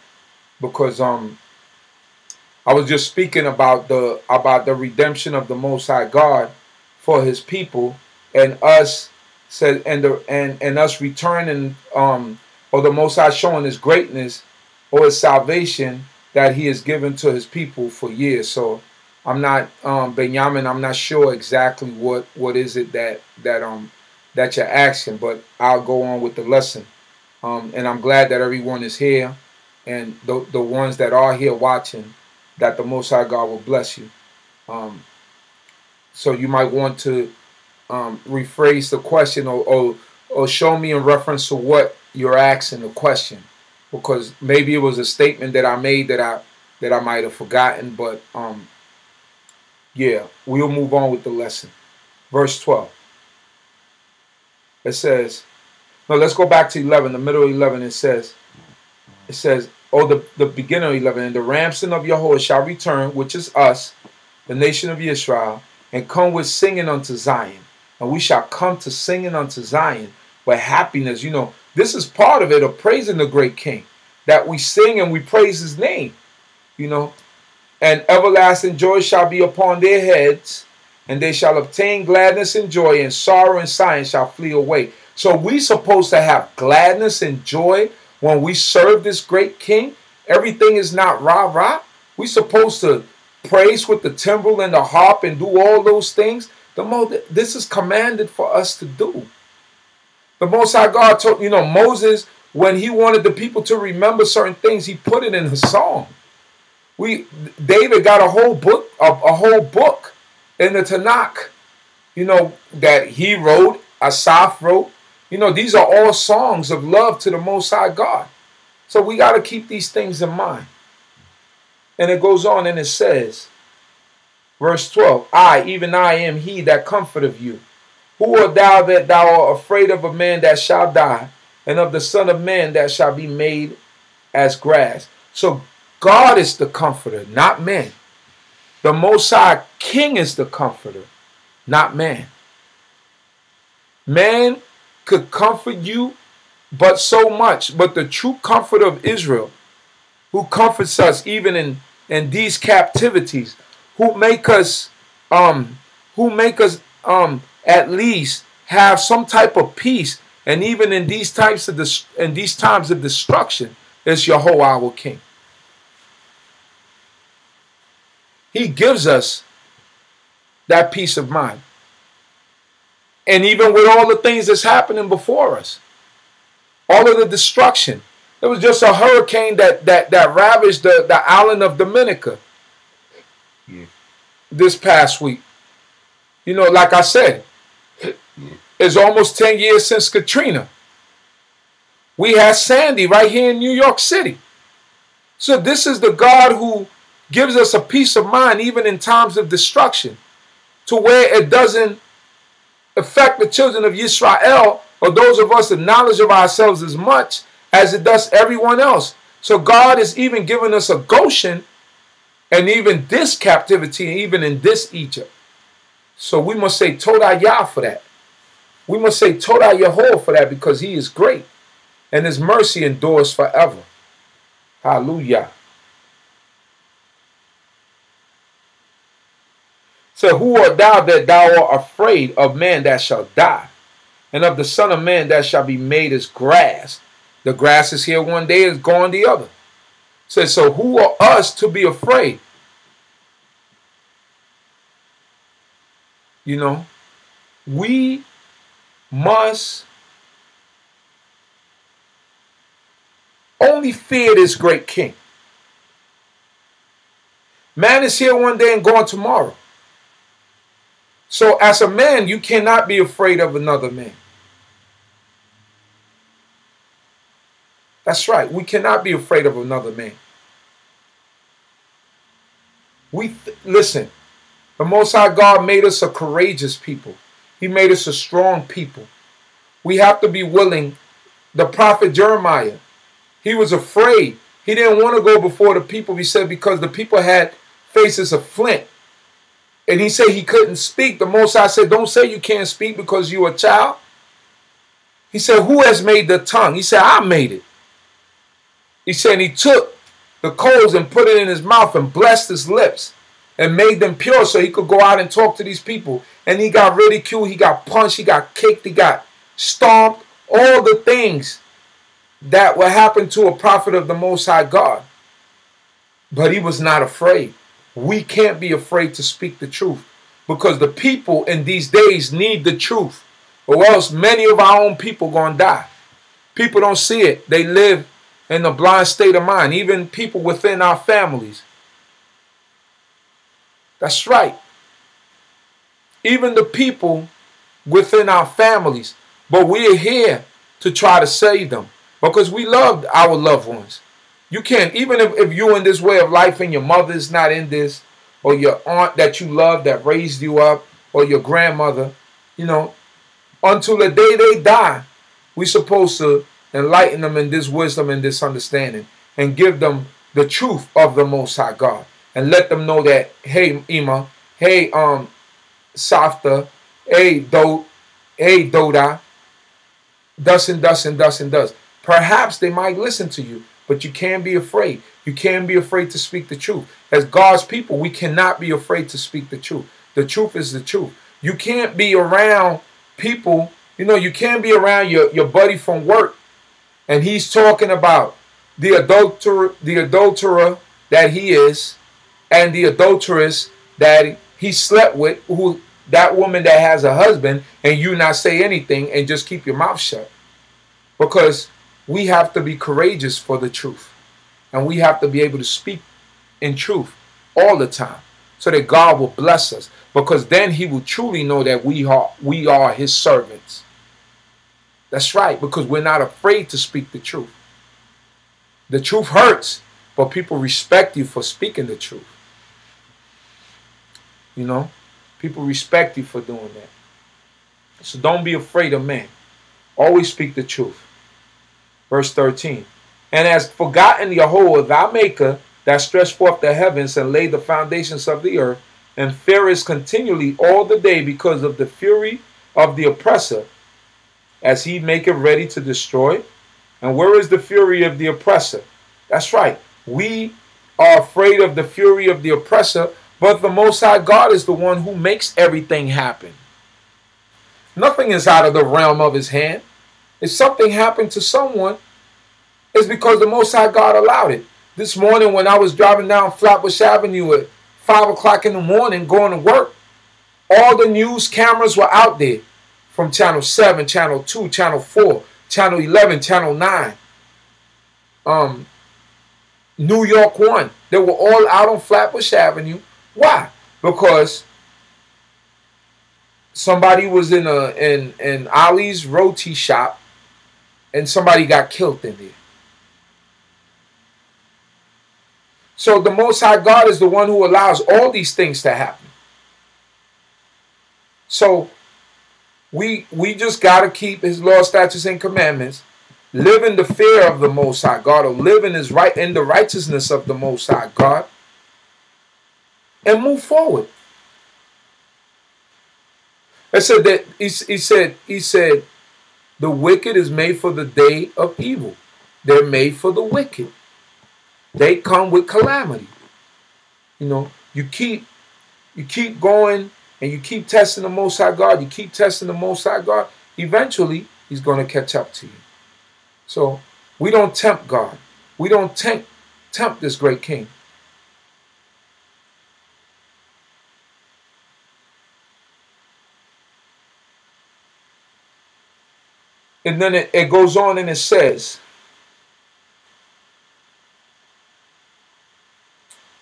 because I was just speaking about the redemption of the Most High God for His people, and us said and us returning, or the Most High showing His greatness or His salvation that He has given to His people for years. So I'm not Benjamin. I'm not sure exactly what is it that you're asking, but I'll go on with the lesson. And I'm glad that everyone is here, and the ones that are here watching, that the Most High God will bless you. Um, so you might want to rephrase the question, or show me in reference to what you're asking the question, because maybe it was a statement that I made that I might have forgotten. But yeah, we'll move on with the lesson. Verse 12. It says, no, let's go back to 11, the middle of 11. It says, oh, the beginning of 11, and the ransom of Yahweh shall return, which is us, the nation of Israel, and come with singing unto Zion. And we shall come to singing unto Zion with happiness. You know, this is part of it, of praising the great King, that we sing and we praise His name, you know. And everlasting joy shall be upon their heads, and they shall obtain gladness and joy, and sorrow and sighing shall flee away. So we supposed to have gladness and joy when we serve this great King. Everything is not rah-rah. We supposed to praise with the timbrel and the harp and do all those things. This is commanded for us to do. The Most High God told, you know, Moses, when he wanted the people to remember certain things, he put it in a song. David got a whole book in the Tanakh, you know, that he wrote, Asaph wrote. You know, these are all songs of love to the Most High God. So we got to keep these things in mind. And it goes on and it says, verse 12, I, even I, am he that comforteth you. Who art thou that thou art afraid of a man that shall die, and of the Son of Man that shall be made as grass? So God is the comforter, not man. The Most High King is the comforter, not man. Man could comfort you, but so much. But the true comforter of Israel, who comforts us even in these captivities, who make us at least have some type of peace, and even in these times of destruction, is Yahweh our King. He gives us that peace of mind. And even with all the things that's happening before us, all of the destruction. There was just a hurricane that ravaged the island of Dominica this past week. You know, like I said, it's almost 10 years since Katrina. We had Sandy right here in New York City. So this is the God who gives us a peace of mind even in times of destruction, to where it doesn't affect the children of Israel or those of us with knowledge of ourselves as much as it does everyone else. So God is even giving us a Goshen, and even this captivity, and even in this Egypt. So we must say Todah Yah for that. We must say Todah Yahweh for that, because He is great and His mercy endures forever. Hallelujah. So who art thou that thou art afraid of man that shall die, and of the Son of Man that shall be made as grass? The grass is here one day, is gone the other. So who are us to be afraid? You know, we must only fear this great King. Man is here one day and gone tomorrow. So as a man, you cannot be afraid of another man. That's right. We cannot be afraid of another man. Listen, the Most High God made us a courageous people. He made us a strong people. We have to be willing. The prophet Jeremiah, he was afraid. He didn't want to go before the people. He said because the people had faces of flint. And he said he couldn't speak. The Most High said, don't say you can't speak because you're a child. He said, who has made the tongue? He said, I made it. He said he took the coals and put it in his mouth and blessed his lips and made them pure so he could go out and talk to these people. And he got ridiculed, he got punched, he got kicked, he got stomped, all the things that would happen to a prophet of the Most High God. But he was not afraid. We can't be afraid to speak the truth because the people in these days need the truth, or else many of our own people gonna die. People don't see it. They live in a blind state of mind, even people within our families. That's right. Even the people within our families. But we're here to try to save them because we love our loved ones. You can't, even if you're in this way of life and your mother's not in this, or your aunt that you love that raised you up, or your grandmother, you know, until the day they die, we're supposed to enlighten them in this wisdom and this understanding and give them the truth of the Most High God and let them know that, hey, Ima, hey, Safta, hey, Doda, thus and thus and thus and thus. Perhaps they might listen to you, but you can't be afraid. You can't be afraid to speak the truth. As God's people, we cannot be afraid to speak the truth. The truth is the truth. You can't be around people, you know, you can't be around your buddy from work and he's talking about the adulterer that he is and the adulteress that he slept with, who that woman that has a husband, and you not say anything and just keep your mouth shut. Because we have to be courageous for the truth. And we have to be able to speak in truth all the time so that God will bless us. Because then he will truly know that we are his servants. That's right, because we're not afraid to speak the truth. The truth hurts, but people respect you for speaking the truth. You know, people respect you for doing that. So don't be afraid of man. Always speak the truth. Verse 13. And has forgotten Yahweh thy maker that stretched forth the heavens and laid the foundations of the earth, and fearest continually all the day because of the fury of the oppressor, as he maketh ready to destroy. And where is the fury of the oppressor? That's right. We are afraid of the fury of the oppressor, but the Most High God is the one who makes everything happen. Nothing is out of the realm of his hand. If something happened to someone, it's because the Most High God allowed it. This morning when I was driving down Flatbush Avenue at 5 o'clock in the morning going to work, all the news cameras were out there from Channel 7, Channel 2, Channel 4, Channel 11, Channel 9, New York 1. They were all out on Flatbush Avenue. Why? Because somebody was in Ali's roti shop and somebody got killed in there. So the Most High God is the one who allows all these things to happen. So we just got to keep his law, statutes, and commandments, live in the fear of the Most High God, or live in the righteousness of the Most High God, and move forward. I said that he said the wicked is made for the day of evil. They're made for the wicked. They come with calamity. You know, you keep going and you keep testing the Most High God. You keep testing the Most High God. Eventually, he's going to catch up to you. So we don't tempt God. We don't tempt this great king. And then it goes on and it says,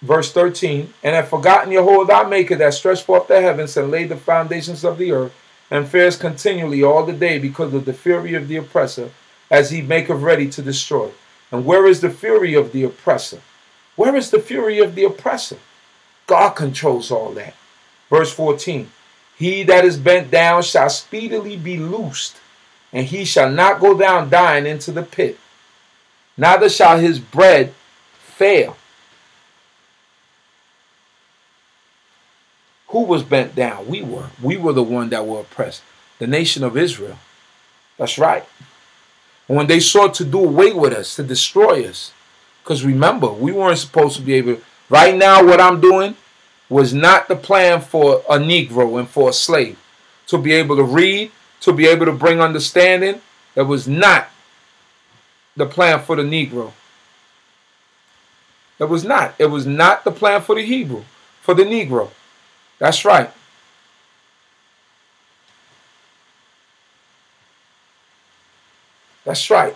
verse 13, and have forgotten Jehovah thy maker that stretched forth the heavens and laid the foundations of the earth, and fares continually all the day because of the fury of the oppressor, as he maketh ready to destroy. And where is the fury of the oppressor? Where is the fury of the oppressor? God controls all that. Verse 14, he that is bent down shall speedily be loosed, and he shall not go down dying into the pit, neither shall his bread fail. Who was bent down? We were. We were the one that were oppressed. The nation of Israel. That's right. And when they sought to do away with us, to destroy us, because remember, we weren't supposed to be able. Right now, what I'm doing was not the plan for a Negro and for a slave to be able to read, to be able to bring understanding. That was not the plan for the Negro. That was not. It was not the plan for the Hebrew, for the Negro. That's right. That's right.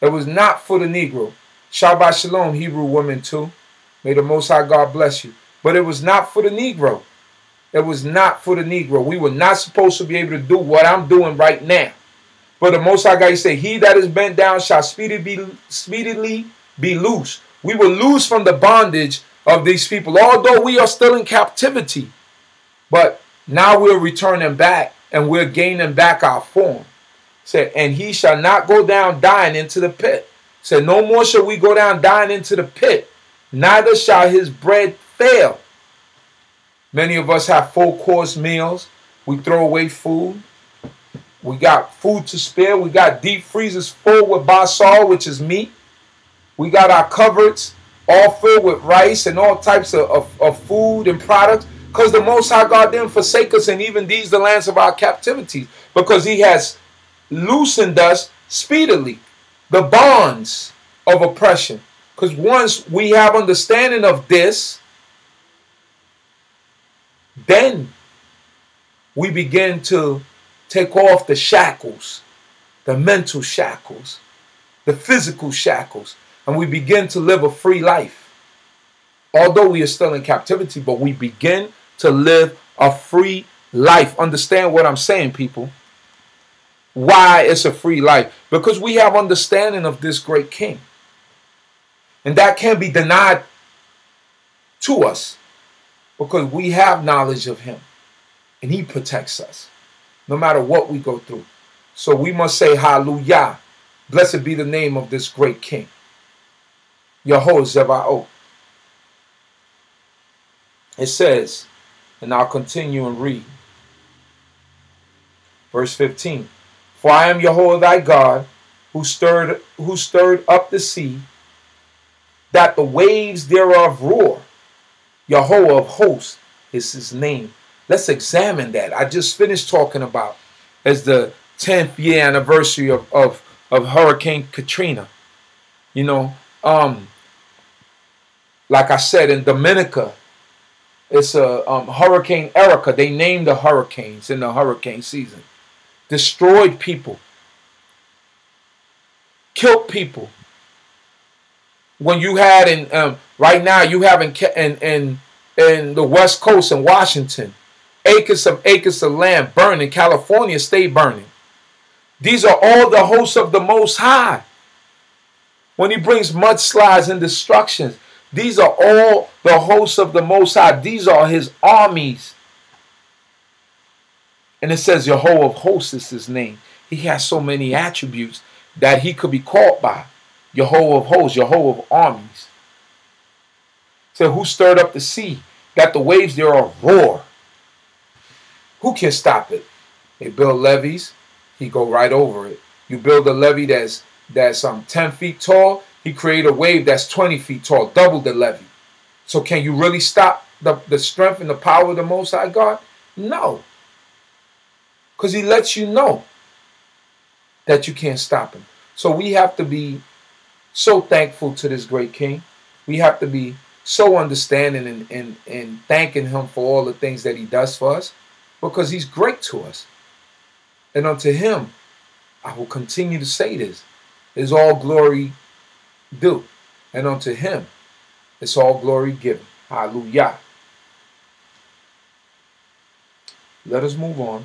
It was not for the Negro. Shabbat Shalom, Hebrew woman too. May the Most High God bless you. But it was not for the Negro. It was not for the Negro. We were not supposed to be able to do what I'm doing right now. But the Most High God said, he that is bent down shall speedily be loose. We will lose from the bondage of these people, although we are still in captivity. But now we're returning back and we're gaining back our form. Said, and he shall not go down dying into the pit. Said, no more shall we go down dying into the pit, neither shall his bread fail. Many of us have full course meals. We throw away food. We got food to spare. We got deep freezers full with basal, which is meat. We got our cupboards all filled with rice and all types of food and products, because the Most High God didn't forsake us, and even these the lands of our captivity, because he has loosened us speedily, the bonds of oppression. Because once we have understanding of this, then we begin to take off the shackles, the mental shackles, the physical shackles, and we begin to live a free life. Although we are still in captivity, but we begin to live a free life. Understand what I'm saying, people. Why it's a free life? Because we have understanding of this great king. And that can't be denied to us, because we have knowledge of him and he protects us no matter what we go through. So we must say hallelujah. Blessed be the name of this great king, Yehovah Zebaoth. It says, and I'll continue and read. Verse 15. For I am Yehovah thy God, who stirred up the sea, that the waves thereof roar. Yehovah of hosts is his name. Let's examine that. I just finished talking about as the 10th year anniversary of Hurricane Katrina. You know, like I said, in Dominica, it's a Hurricane Erica. They named the hurricanes in the hurricane season. Destroyed people. Killed people. When you had in right now, you have in the West Coast in Washington, acres of land burning. California stay burning. These are all the hosts of the Most High. When he brings mudslides and destructions, these are all the hosts of the Most High. These are his armies. And it says Yehovah of hosts is his name. He has so many attributes that he could be called by. Yehovah of hosts, Yehovah of armies. So who stirred up the sea, that the waves thereof roar? Who can stop it? They build levees, he go right over it. You build a levee that's 10 feet tall, he create a wave that's 20 feet tall, double the levee. So can you really stop the strength and the power of the Most High God? No. Because he lets you know that you can't stop him. So we have to be so thankful to this great king. We have to be so understanding and thanking him for all the things that he does for us, because he's great to us. And unto him, I will continue to say this, is all glory due. And unto him It's all glory given. Hallelujah. Let us move on.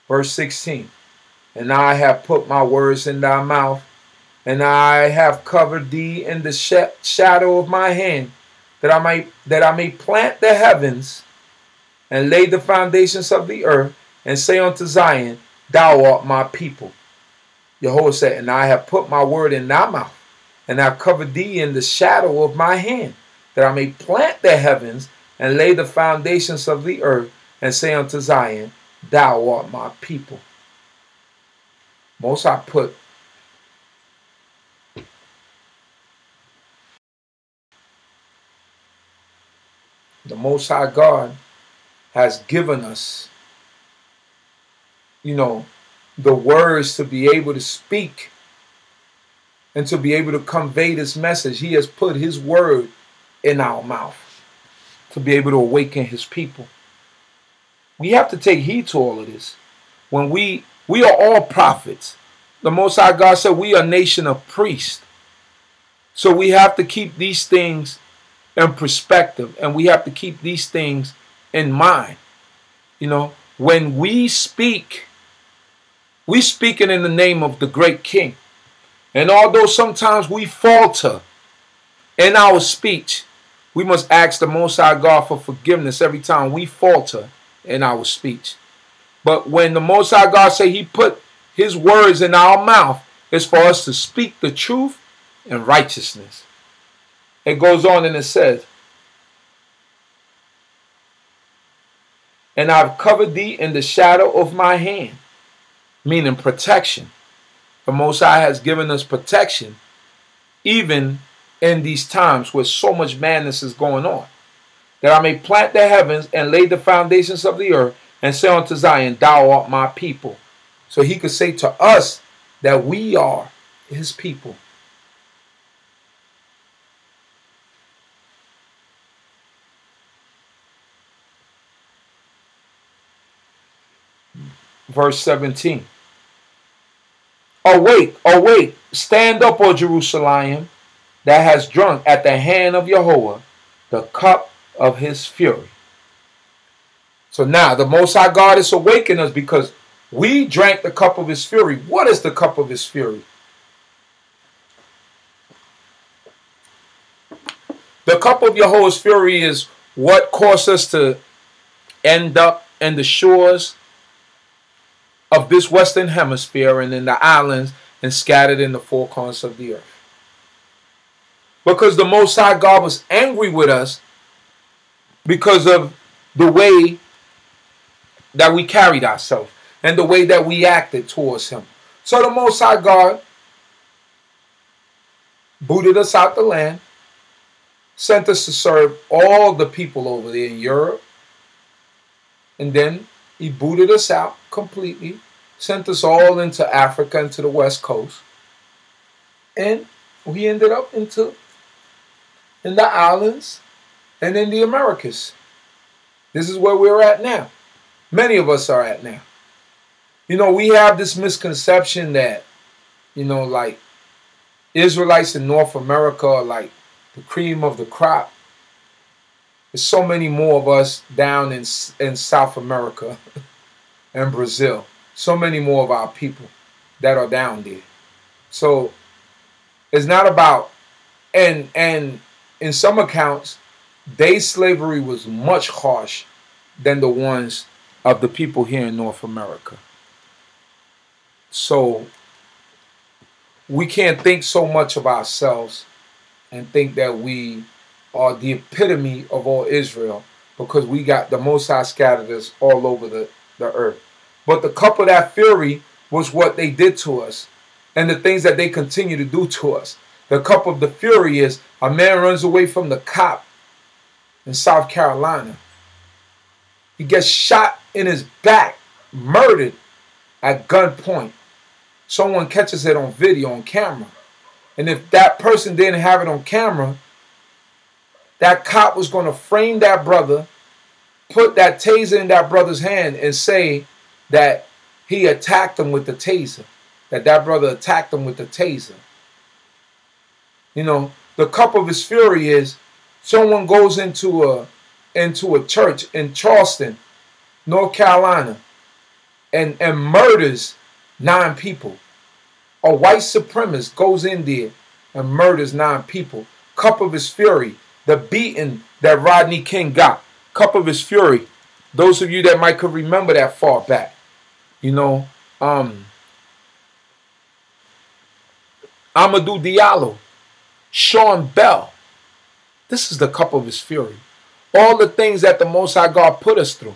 Verse 16. And I have put my words in thy mouth, and I have covered thee in the shadow of my hand, that I may plant the heavens and lay the foundations of the earth, and say unto Zion, thou art my people. Jehovah said, and I have put my word in thy mouth, and I have covered thee in the shadow of my hand, that I may plant the heavens and lay the foundations of the earth, and say unto Zion, thou art my people. Most I put the Most High God has given us, the words to be able to speak and to be able to convey this message. He has put his word in our mouth to be able to awaken his people. We have to take heed to all of this. When we are all prophets. The Most High God said we are a nation of priests. So we have to keep these things in perspective, and we have to keep these things in mind. When we speak, we speaking in the name of the great King. And although sometimes we falter in our speech, we must ask the Most High God for forgiveness every time we falter in our speech. But when the Most High God say he put his words in our mouth, it's for us to speak the truth and righteousness. It goes on and it says, and I've covered thee in the shadow of my hand, meaning protection. The Most High has given us protection, even in these times where so much madness is going on, that I may plant the heavens and lay the foundations of the earth, and say unto Zion, thou art my people. So he could say to us that we are his people. Verse 17. Awake, stand up, O Jerusalem, that has drunk at the hand of Jehovah the cup of his fury. So now the Most High God is awakening us because we drank the cup of his fury. What is the cup of his fury? The cup of Jehovah's fury is what caused us to end up in the shores of this Western Hemisphere and in the islands and scattered in the four corners of the earth. Because the Most High God was angry with us because of the way that we carried ourselves and the way that we acted towards him. So the Most High God booted us out the land, sent us to serve all the people over there in Europe, and then he booted us out completely, sent us all into Africa, into the West Coast, and we ended up in the islands and in the Americas. This is where we're at now. Many of us are at now. We have this misconception that, like Israelites in North America are like the cream of the crop. There's so many more of us down in South America and Brazil. So many more of our people that are down there. So it's not about, and in some accounts, their slavery was much harsh than the ones of the people here in North America. So we can't think so much of ourselves and think that we are the epitome of all Israel, because we got the Most High scattered us all over the earth. But the cup of that fury was what they did to us and the things that they continue to do to us. The cup of the fury is a man runs away from the cop in South Carolina. He gets shot in his back, murdered at gunpoint. Someone catches it on video, on camera. And if that person didn't have it on camera, that cop was going to frame that brother, put that taser in that brother's hand, and say that he attacked him with the taser, that brother attacked him with the taser. You know, the cup of his fury is someone goes into a church in Charleston, North Carolina, and murders 9 people. A white supremacist goes in there and murders 9 people. Cup of his fury, the beating that Rodney King got. Cup of his fury. Those of you that might could remember that far back. You know, Amadou Diallo, Sean Bell. This is the cup of his fury. All the things that the Most High God put us through.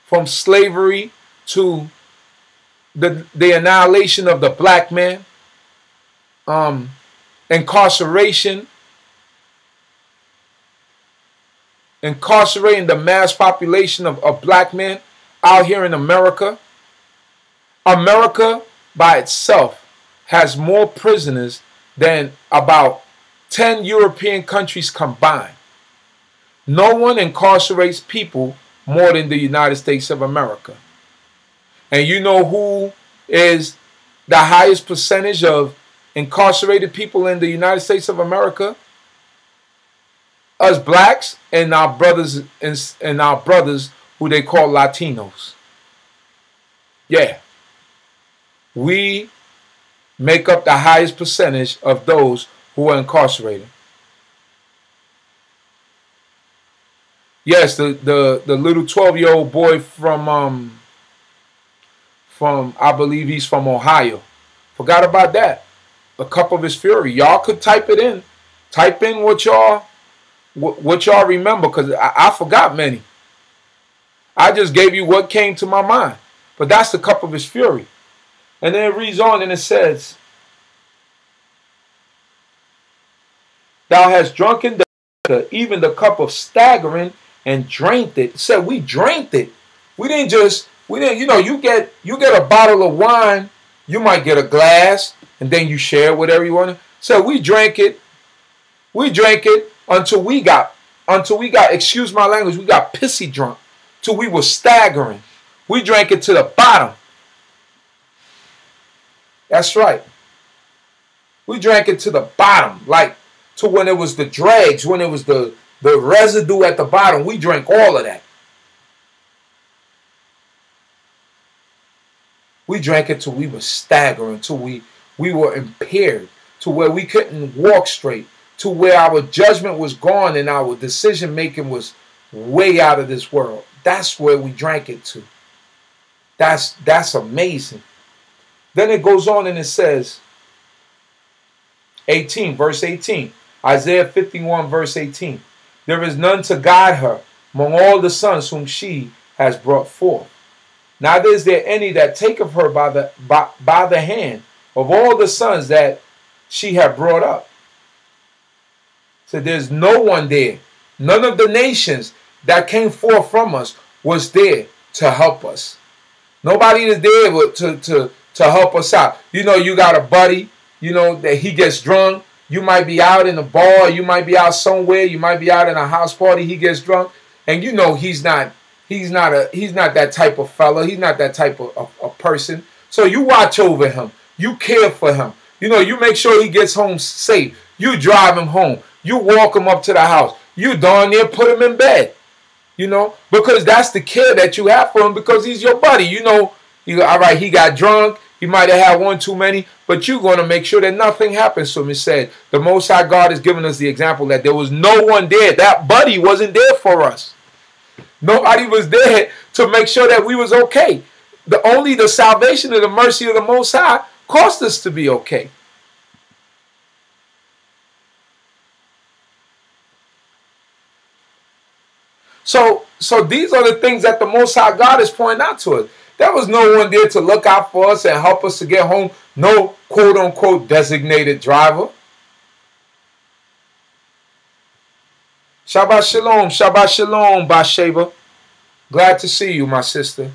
From slavery to the annihilation of the black man, incarceration, incarcerating the mass population of black men out here in America. America by itself has more prisoners than about 10 European countries combined. No one incarcerates people more than the United States of America. And you know who is the highest percentage of incarcerated people in the United States of America? Us blacks and our brothers who they call Latinos. Yeah. We make up the highest percentage of those who are incarcerated. Yes, the little 12-year-old boy from I believe he's from Ohio. Forgot about that. A cup of his fury. Y'all could type it in. Type in what y'all remember, because I forgot many. I just gave you what came to my mind. But that's the cup of his fury. And then it reads on and it says, thou hast drunken even the cup of staggering and drank it. It said we drank it. We didn't, you know, you get a bottle of wine, you might get a glass, and then you share with everyone. So we drank it. We drank it until we got, excuse my language, we got pissy drunk. Till we were staggering. We drank it to the bottom. That's right. We drank it to the bottom, like to when it was the dregs, when it was the residue at the bottom. We drank all of that. We drank it till we were staggering, till we were impaired, to where we couldn't walk straight, to where our judgment was gone and our decision making was way out of this world. That's where we drank it to. That's amazing. Then it goes on and it says, 18, verse 18. Isaiah 51, verse 18. There is none to guide her among all the sons whom she has brought forth. Neither is there any that taketh her by the hand of all the sons that she had brought up. So there's no one there. None of the nations that came forth from us was there to help us. Nobody is there to help us out. You know, you got a buddy, you know, that he gets drunk. You might be out in a bar. You might be out somewhere. You might be out in a house party. He gets drunk. And you know he's not that type of fella. He's not that type of person. So you watch over him. You care for him. You know, you make sure he gets home safe. You drive him home. You walk him up to the house. You darn near put him in bed. You know, because that's the care that you have for him, because he's your buddy. You know, all right, he got drunk. He might have had one too many, but you're going to make sure that nothing happens to him. It said, the Most High God has given us the example that there was no one there. That buddy wasn't there for us. Nobody was there to make sure that we was okay. Only the salvation and the mercy of the Most High caused us to be okay. So these are the things that the Most High God is pointing out to us. There was no one there to look out for us and help us to get home. No quote-unquote designated driver. Shabbat shalom, Bathsheba. Glad to see you, my sister.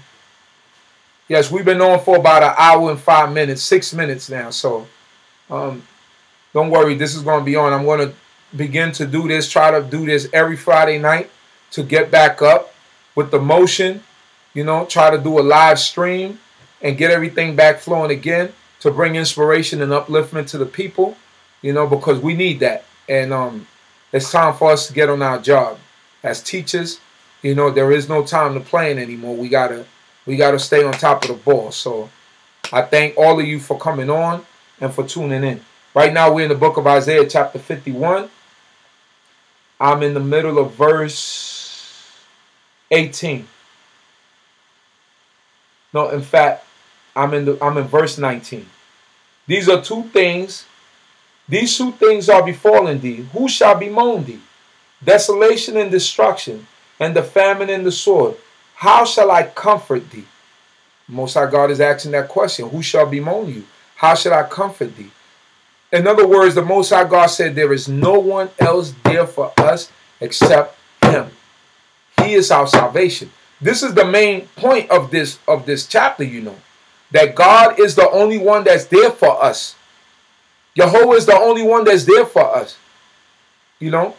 Yes, we've been on for about an hour and 5 minutes, 6 minutes now. So don't worry, this is going to be on. I'm going to begin to do this, try to do this every Friday night to get back up with the motion. You know, try to do a live stream and get everything back flowing again to bring inspiration and upliftment to the people. you know, because we need that. And it's time for us to get on our job as teachers. You know, there is no time to playing anymore. We gotta stay on top of the ball. So I thank all of you for coming on and for tuning in. Right now we're in the book of Isaiah chapter 51. I'm in the middle of verse 18. No, in fact, I'm in verse 19. These two things are befallen thee. Who shall bemoan thee? Desolation and destruction, and the famine and the sword. How shall I comfort thee? Most High God is asking that question. Who shall bemoan you? How shall I comfort thee? In other words, the Most High God said there is no one else there for us except Him. He is our salvation. This is the main point of this chapter, you know. That God is the only one that's there for us. Jehovah is the only one that's there for us. You know?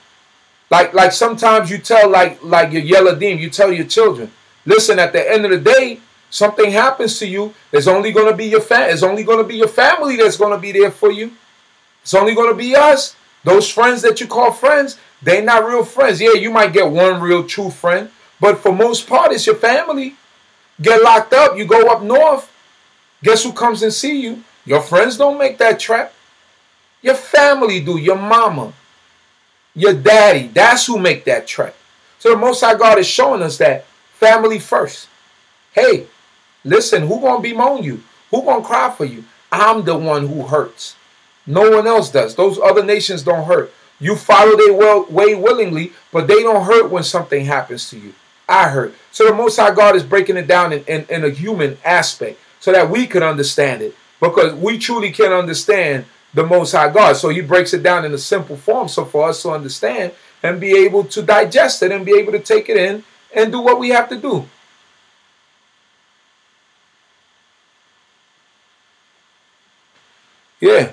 Like sometimes you tell like your Yeladim, you tell your children, listen, at the end of the day, something happens to you, it's only going to be your it's only going to be your family that's going to be there for you. It's only going to be us. Those friends that you call friends, they're not real friends. Yeah, you might get one real true friend, but for most part, it's your family. Get locked up, you go up north. Guess who comes and see you? Your friends don't make that trek. Your family do, your mama, your daddy. That's who make that trek. So the Most High God is showing us that family first. Hey, listen, who gonna bemoan you? Who gonna cry for you? I'm the one who hurts. No one else does. Those other nations don't hurt. You follow their way willingly, but they don't hurt when something happens to you. I hurt. So the Most High God is breaking it down in a human aspect so that we could understand it, because we truly can't understand the Most High God. So He breaks it down in a simple form so for us to understand and be able to digest it and be able to take it in and do what we have to do. Yeah.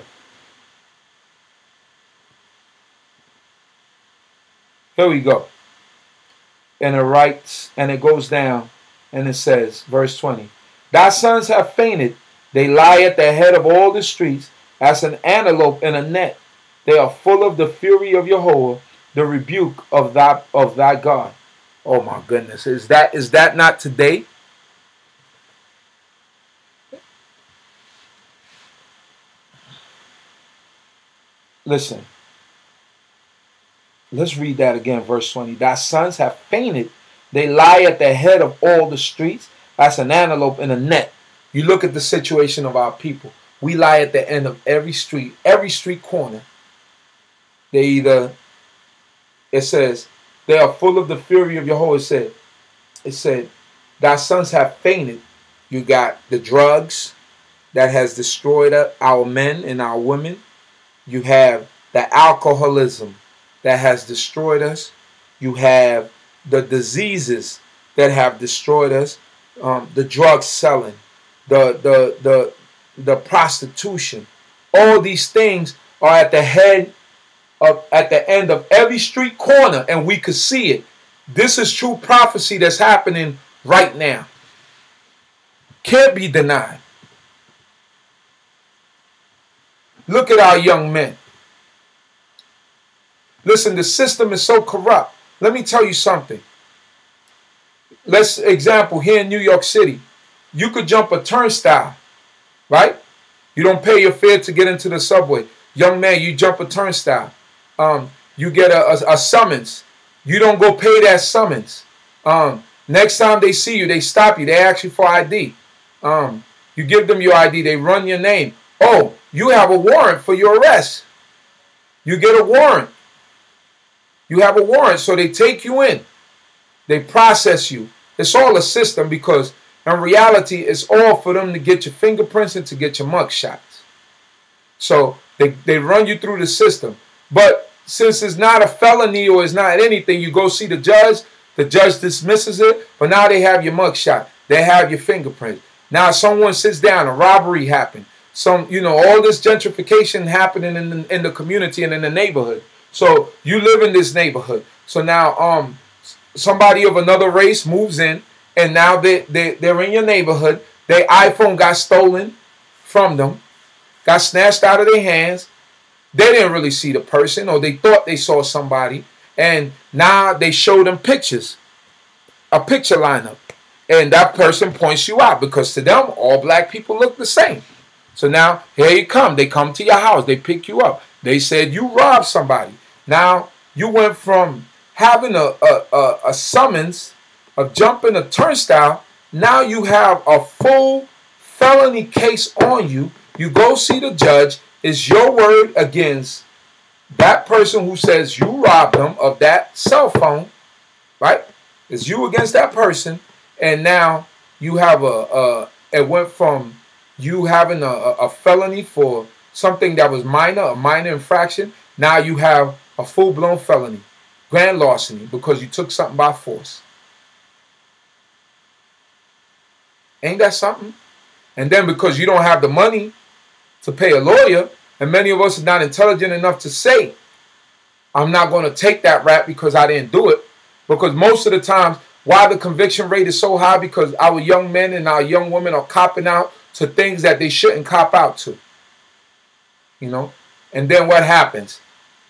Here we go. And it writes, and it goes down, and it says, verse 20, Thy sons have fainted. They lie at the head of all the streets, as an antelope in a net. They are full of the fury of Jehovah, the rebuke of thy God. Oh my goodness. Is that not today? Listen. Let's read that again, verse 20. Thy sons have fainted. They lie at the head of all the streets, as an antelope in a net. You look at the situation of our people. We lie at the end of every street corner. It says, they are full of the fury of Jehovah. It said, thy sons have fainted. You got the drugs that has destroyed our men and our women. You have the alcoholism that has destroyed us. You have the diseases that have destroyed us. The drug selling, the prostitution. All these things are at the end of every street corner, and we could see it. This is true prophecy that's happening right now. Can't be denied. Look at our young men. Listen, the system is so corrupt. Let me tell you something. Let's example here in New York City. You could jump a turnstile, right? You don't pay your fare to get into the subway. Young man, you jump a turnstile. You get a summons. You don't go pay that summons. Next time they see you, they stop you. They ask you for ID. You give them your ID. They run your name. Oh, you have a warrant for your arrest. You get a warrant. You have a warrant, so they take you in. They process you. It's all a system, because in reality, it's all for them to get your fingerprints and to get your mug shots. So they run you through the system. But since it's not a felony or it's not anything, you go see the judge dismisses it, but now they have your mug shot. They have your fingerprints. Now someone sits down, a robbery happened. All this gentrification happening in the community and in the neighborhood. So you live in this neighborhood. So now somebody of another race moves in, and now they're in your neighborhood. Their iPhone got stolen from them, got snatched out of their hands. They didn't really see the person, or they thought they saw somebody, and now they show them pictures, a picture lineup, and that person points you out because to them all black people look the same. So now here you come. They come to your house. They pick you up. They said you robbed somebody. Now you went from having a summons of jumping a turnstile. Now you have a full felony case on you. You go see the judge. It's your word against that person who says you robbed them of that cell phone, right? It's you against that person, and now you have it went from you having a felony for something that was minor, a minor infraction. Now you have a full-blown felony, grand larceny, because you took something by force. Ain't that something? And then because you don't have the money to pay a lawyer, and many of us are not intelligent enough to say, I'm not going to take that rap because I didn't do it. Because most of the times, why the conviction rate is so high, because our young men and our young women are copping out to things that they shouldn't cop out to. You know? And then what happens?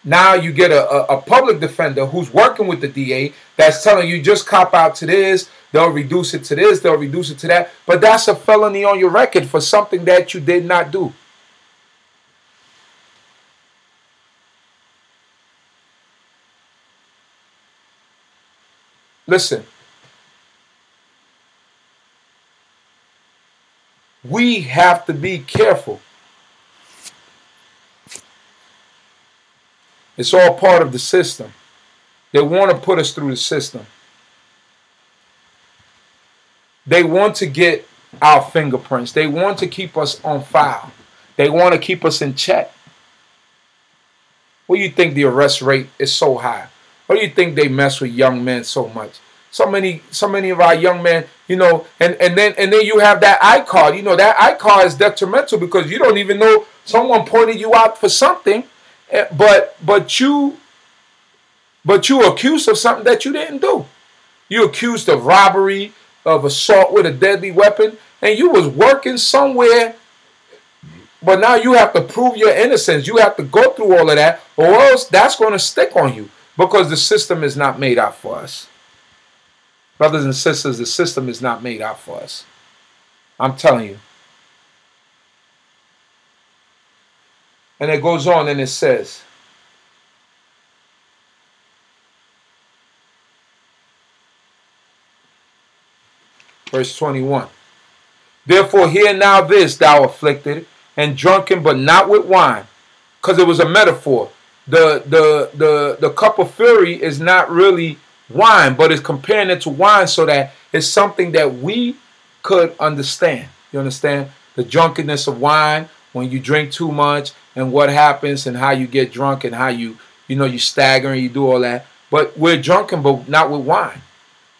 Now you get a public defender who's working with the DA that's telling you just cop out to this, they'll reduce it to this, they'll reduce it to that. But that's a felony on your record for something that you did not do. Listen, we have to be careful. It's all part of the system. They want to put us through the system. They want to get our fingerprints. They want to keep us on file. They want to keep us in check. What do you think the arrest rate is so high? What do you think they mess with young men so much? So many of our young men, you know, and then you have that iCard. You know, that iCard is detrimental because you don't even know someone pointed you out for something, but you accused of something that you didn't do. You accused of robbery, of assault with a deadly weapon, and you was working somewhere. But now you have to prove your innocence. You have to go through all of that, or else that's going to stick on you. Because the system is not made out for us. Brothers and sisters, the system is not made out for us. I'm telling you. And it goes on and it says, verse 21. Therefore hear now this, thou afflicted, and drunken, but not with wine. Because it was a metaphor. The cup of fury is not really wine, but it's comparing it to wine so that it's something that we could understand. You understand? The drunkenness of wine, when you drink too much and what happens and how you get drunk and how you stagger and you do all that. But we're drunken, but not with wine.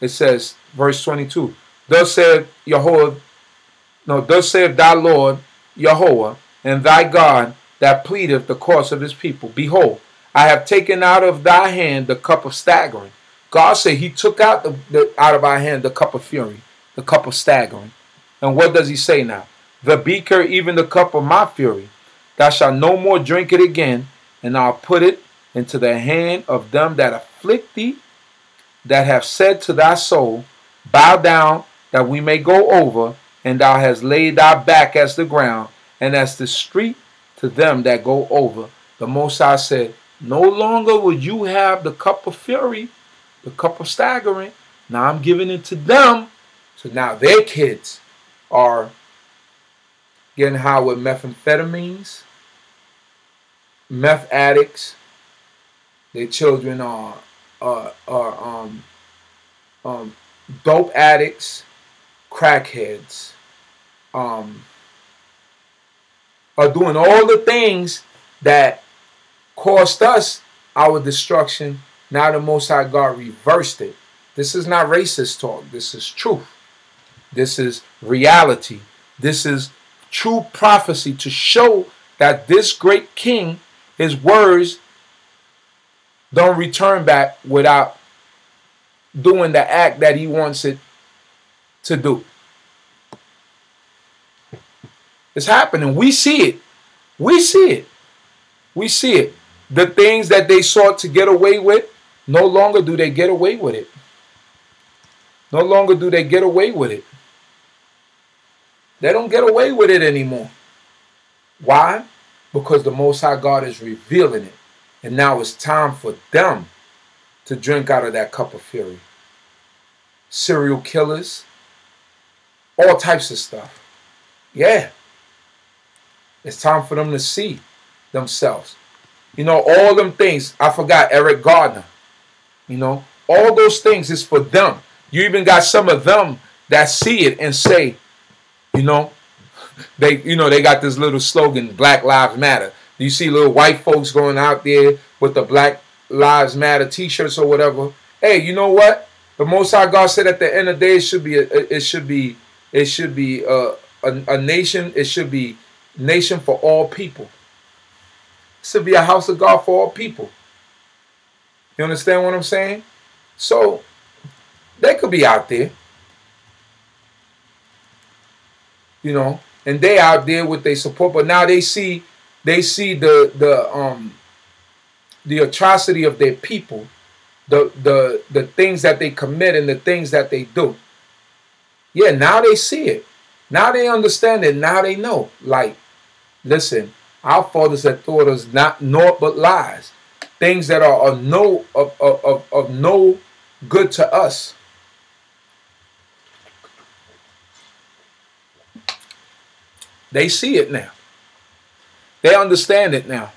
It says, verse 22, thus saith thy Lord, Yahweh, and thy God, that pleadeth the cause of his people. Behold, I have taken out of thy hand the cup of staggering. God said he took out out of our hand the cup of fury, the cup of staggering. And what does he say now? The beaker, even the cup of my fury. Thou shalt no more drink it again, and I'll put it into the hand of them that afflict thee, that have said to thy soul, bow down, that we may go over, and thou hast laid thy back as the ground, and as the street to them that go over. The Most High said, no longer will you have the cup of fury, the cup of staggering. Now I'm giving it to them. So now their kids are getting high with methamphetamines, meth addicts. Their children are dope addicts, crackheads, are doing all the things that cost us our destruction. Now the Most High God reversed it. This is not racist talk. This is truth. This is reality. This is true prophecy to show that this great king, his words don't return back without doing the act that he wants it to do. It's happening. We see it. We see it. We see it. The things that they sought to get away with, no longer do they get away with it. No longer do they get away with it. They don't get away with it anymore. Why? Because the Most High God is revealing it. And now it's time for them to drink out of that cup of fury. Serial killers, all types of stuff. Yeah. It's time for them to see themselves. You know, all them things. I forgot Eric Gardner. You know, all those things is for them. You even got some of them that see it and say, you know, they got this little slogan, Black Lives Matter. You see little white folks going out there with the Black Lives Matter t-shirts or whatever. Hey, you know what? The Most High God said at the end of the day, it should be a nation. It should be nation for all people. It should be a house of God for all people. You understand what I'm saying? So they could be out there, you know, and they out there with their support, but now they see the atrocity of their people, the things that they commit and the things that they do. Yeah, now they see it. Now they understand it. Now they know. Like, listen, our fathers had taught us not naught but lies, things that are of no good to us. They see it now. They understand it now.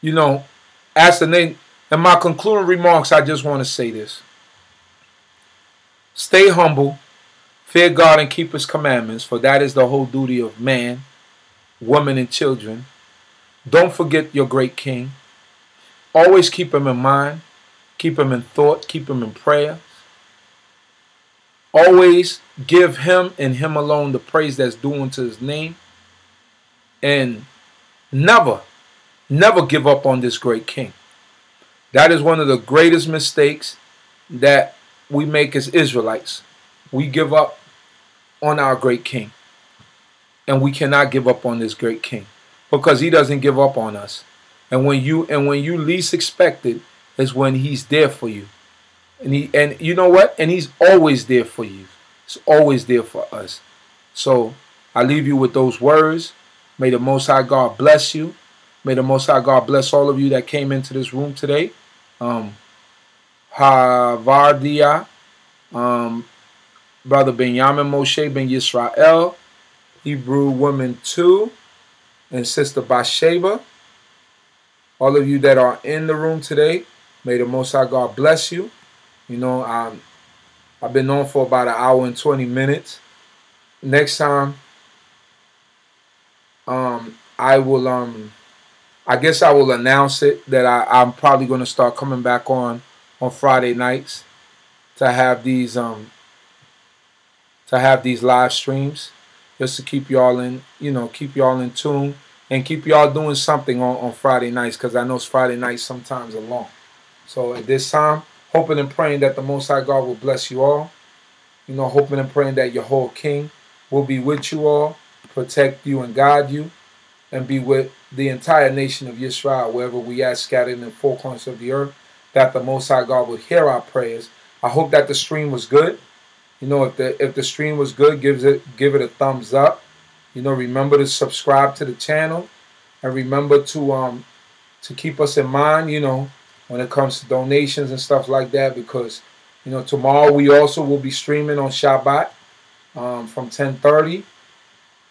You know, as the name, in my concluding remarks, I just want to say this. Stay humble, fear God, and keep His commandments, for that is the whole duty of man, woman, and children. Don't forget your great King. Always keep Him in mind, keep Him in thought, keep Him in prayer. Always give Him and Him alone the praise that's due unto His name. And never give up on this great King. That is one of the greatest mistakes that we make as Israelites. We give up on our great King. And we cannot give up on this great King, because He doesn't give up on us. And when you least expect it is when He's there for you. And you know what? And He's always there for you. He's always there for us. So I leave you with those words. May the Most High God bless you. May the Most High God bless all of you that came into this room today. Havardia, Brother Benjamin Moshe Ben Yisrael, Hebrew Woman 2, and Sister Bathsheba. All of you that are in the room today, may the Most High God bless you. You know, I've been on for about an hour and 20 minutes. Next time, I guess I will announce it that I'm probably going to start coming back on Friday nights to have these live streams, just to keep y'all in, keep y'all in tune and keep y'all doing something on Friday nights, because I know Friday nights sometimes are long. So at this time, hoping and praying that the Most High God will bless you all. You know, hoping and praying that your whole King will be with you all, protect you and guide you, and be with the entire nation of Israel, wherever we are scattered in the four corners of the earth, that the Most High God would hear our prayers. I hope that the stream was good. You know, if the stream was good, give it a thumbs up. You know, remember to subscribe to the channel, and remember to keep us in mind, you know, when it comes to donations and stuff like that, because, you know, tomorrow we also will be streaming on Shabbat from 10:30.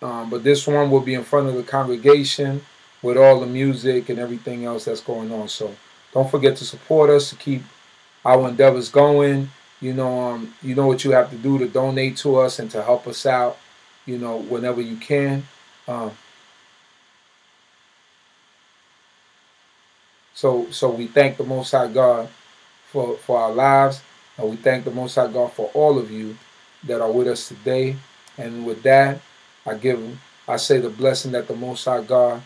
But this one will be in front of the congregation with all the music and everything else that's going on. So don't forget to support us, to keep our endeavors going. You know what you have to do to donate to us and to help us out, you know, whenever you can. So we thank the Most High God for our lives, and we thank the Most High God for all of you that are with us today. And with that, I say the blessing that the Most High God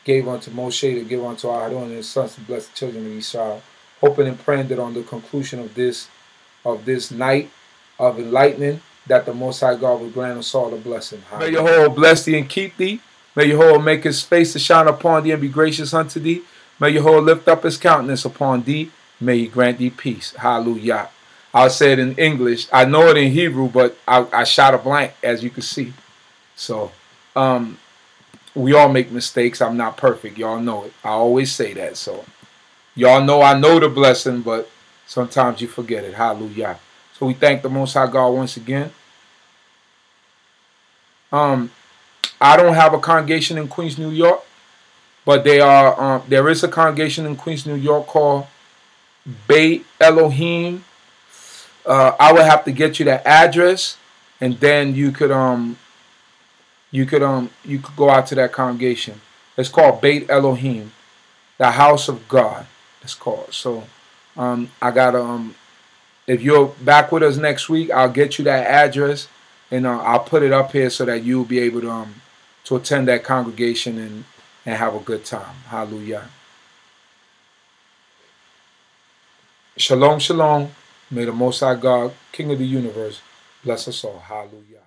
gave unto Moshe to give unto our Aaron and his sons to bless the children of Israel. Hoping and praying that on the conclusion of this night of enlightening, that the Most High God will grant us all a blessing. May Yahweh bless thee and keep thee. May Jehovah make his face to shine upon thee and be gracious unto thee. May Jehovah lift up his countenance upon thee. May he grant thee peace. Hallelujah. I'll say it in English. I know it in Hebrew, but I shot a blank, as you can see. So, we all make mistakes. I'm not perfect. Y'all know it. I always say that. So, y'all know I know the blessing, but sometimes you forget it. Hallelujah. So, we thank the Most High God once again. I don't have a congregation in Queens, New York, but there is a congregation in Queens, New York called Beit Elohim. I would have to get you that address, and then you could go out to that congregation. It's called Beit Elohim, the house of God. It's called. So I got if you're back with us next week, I'll get you that address, and I'll put it up here so that you'll be able to attend that congregation and have a good time. Hallelujah. Shalom, shalom. May the Most High God, King of the universe, bless us all. Hallelujah.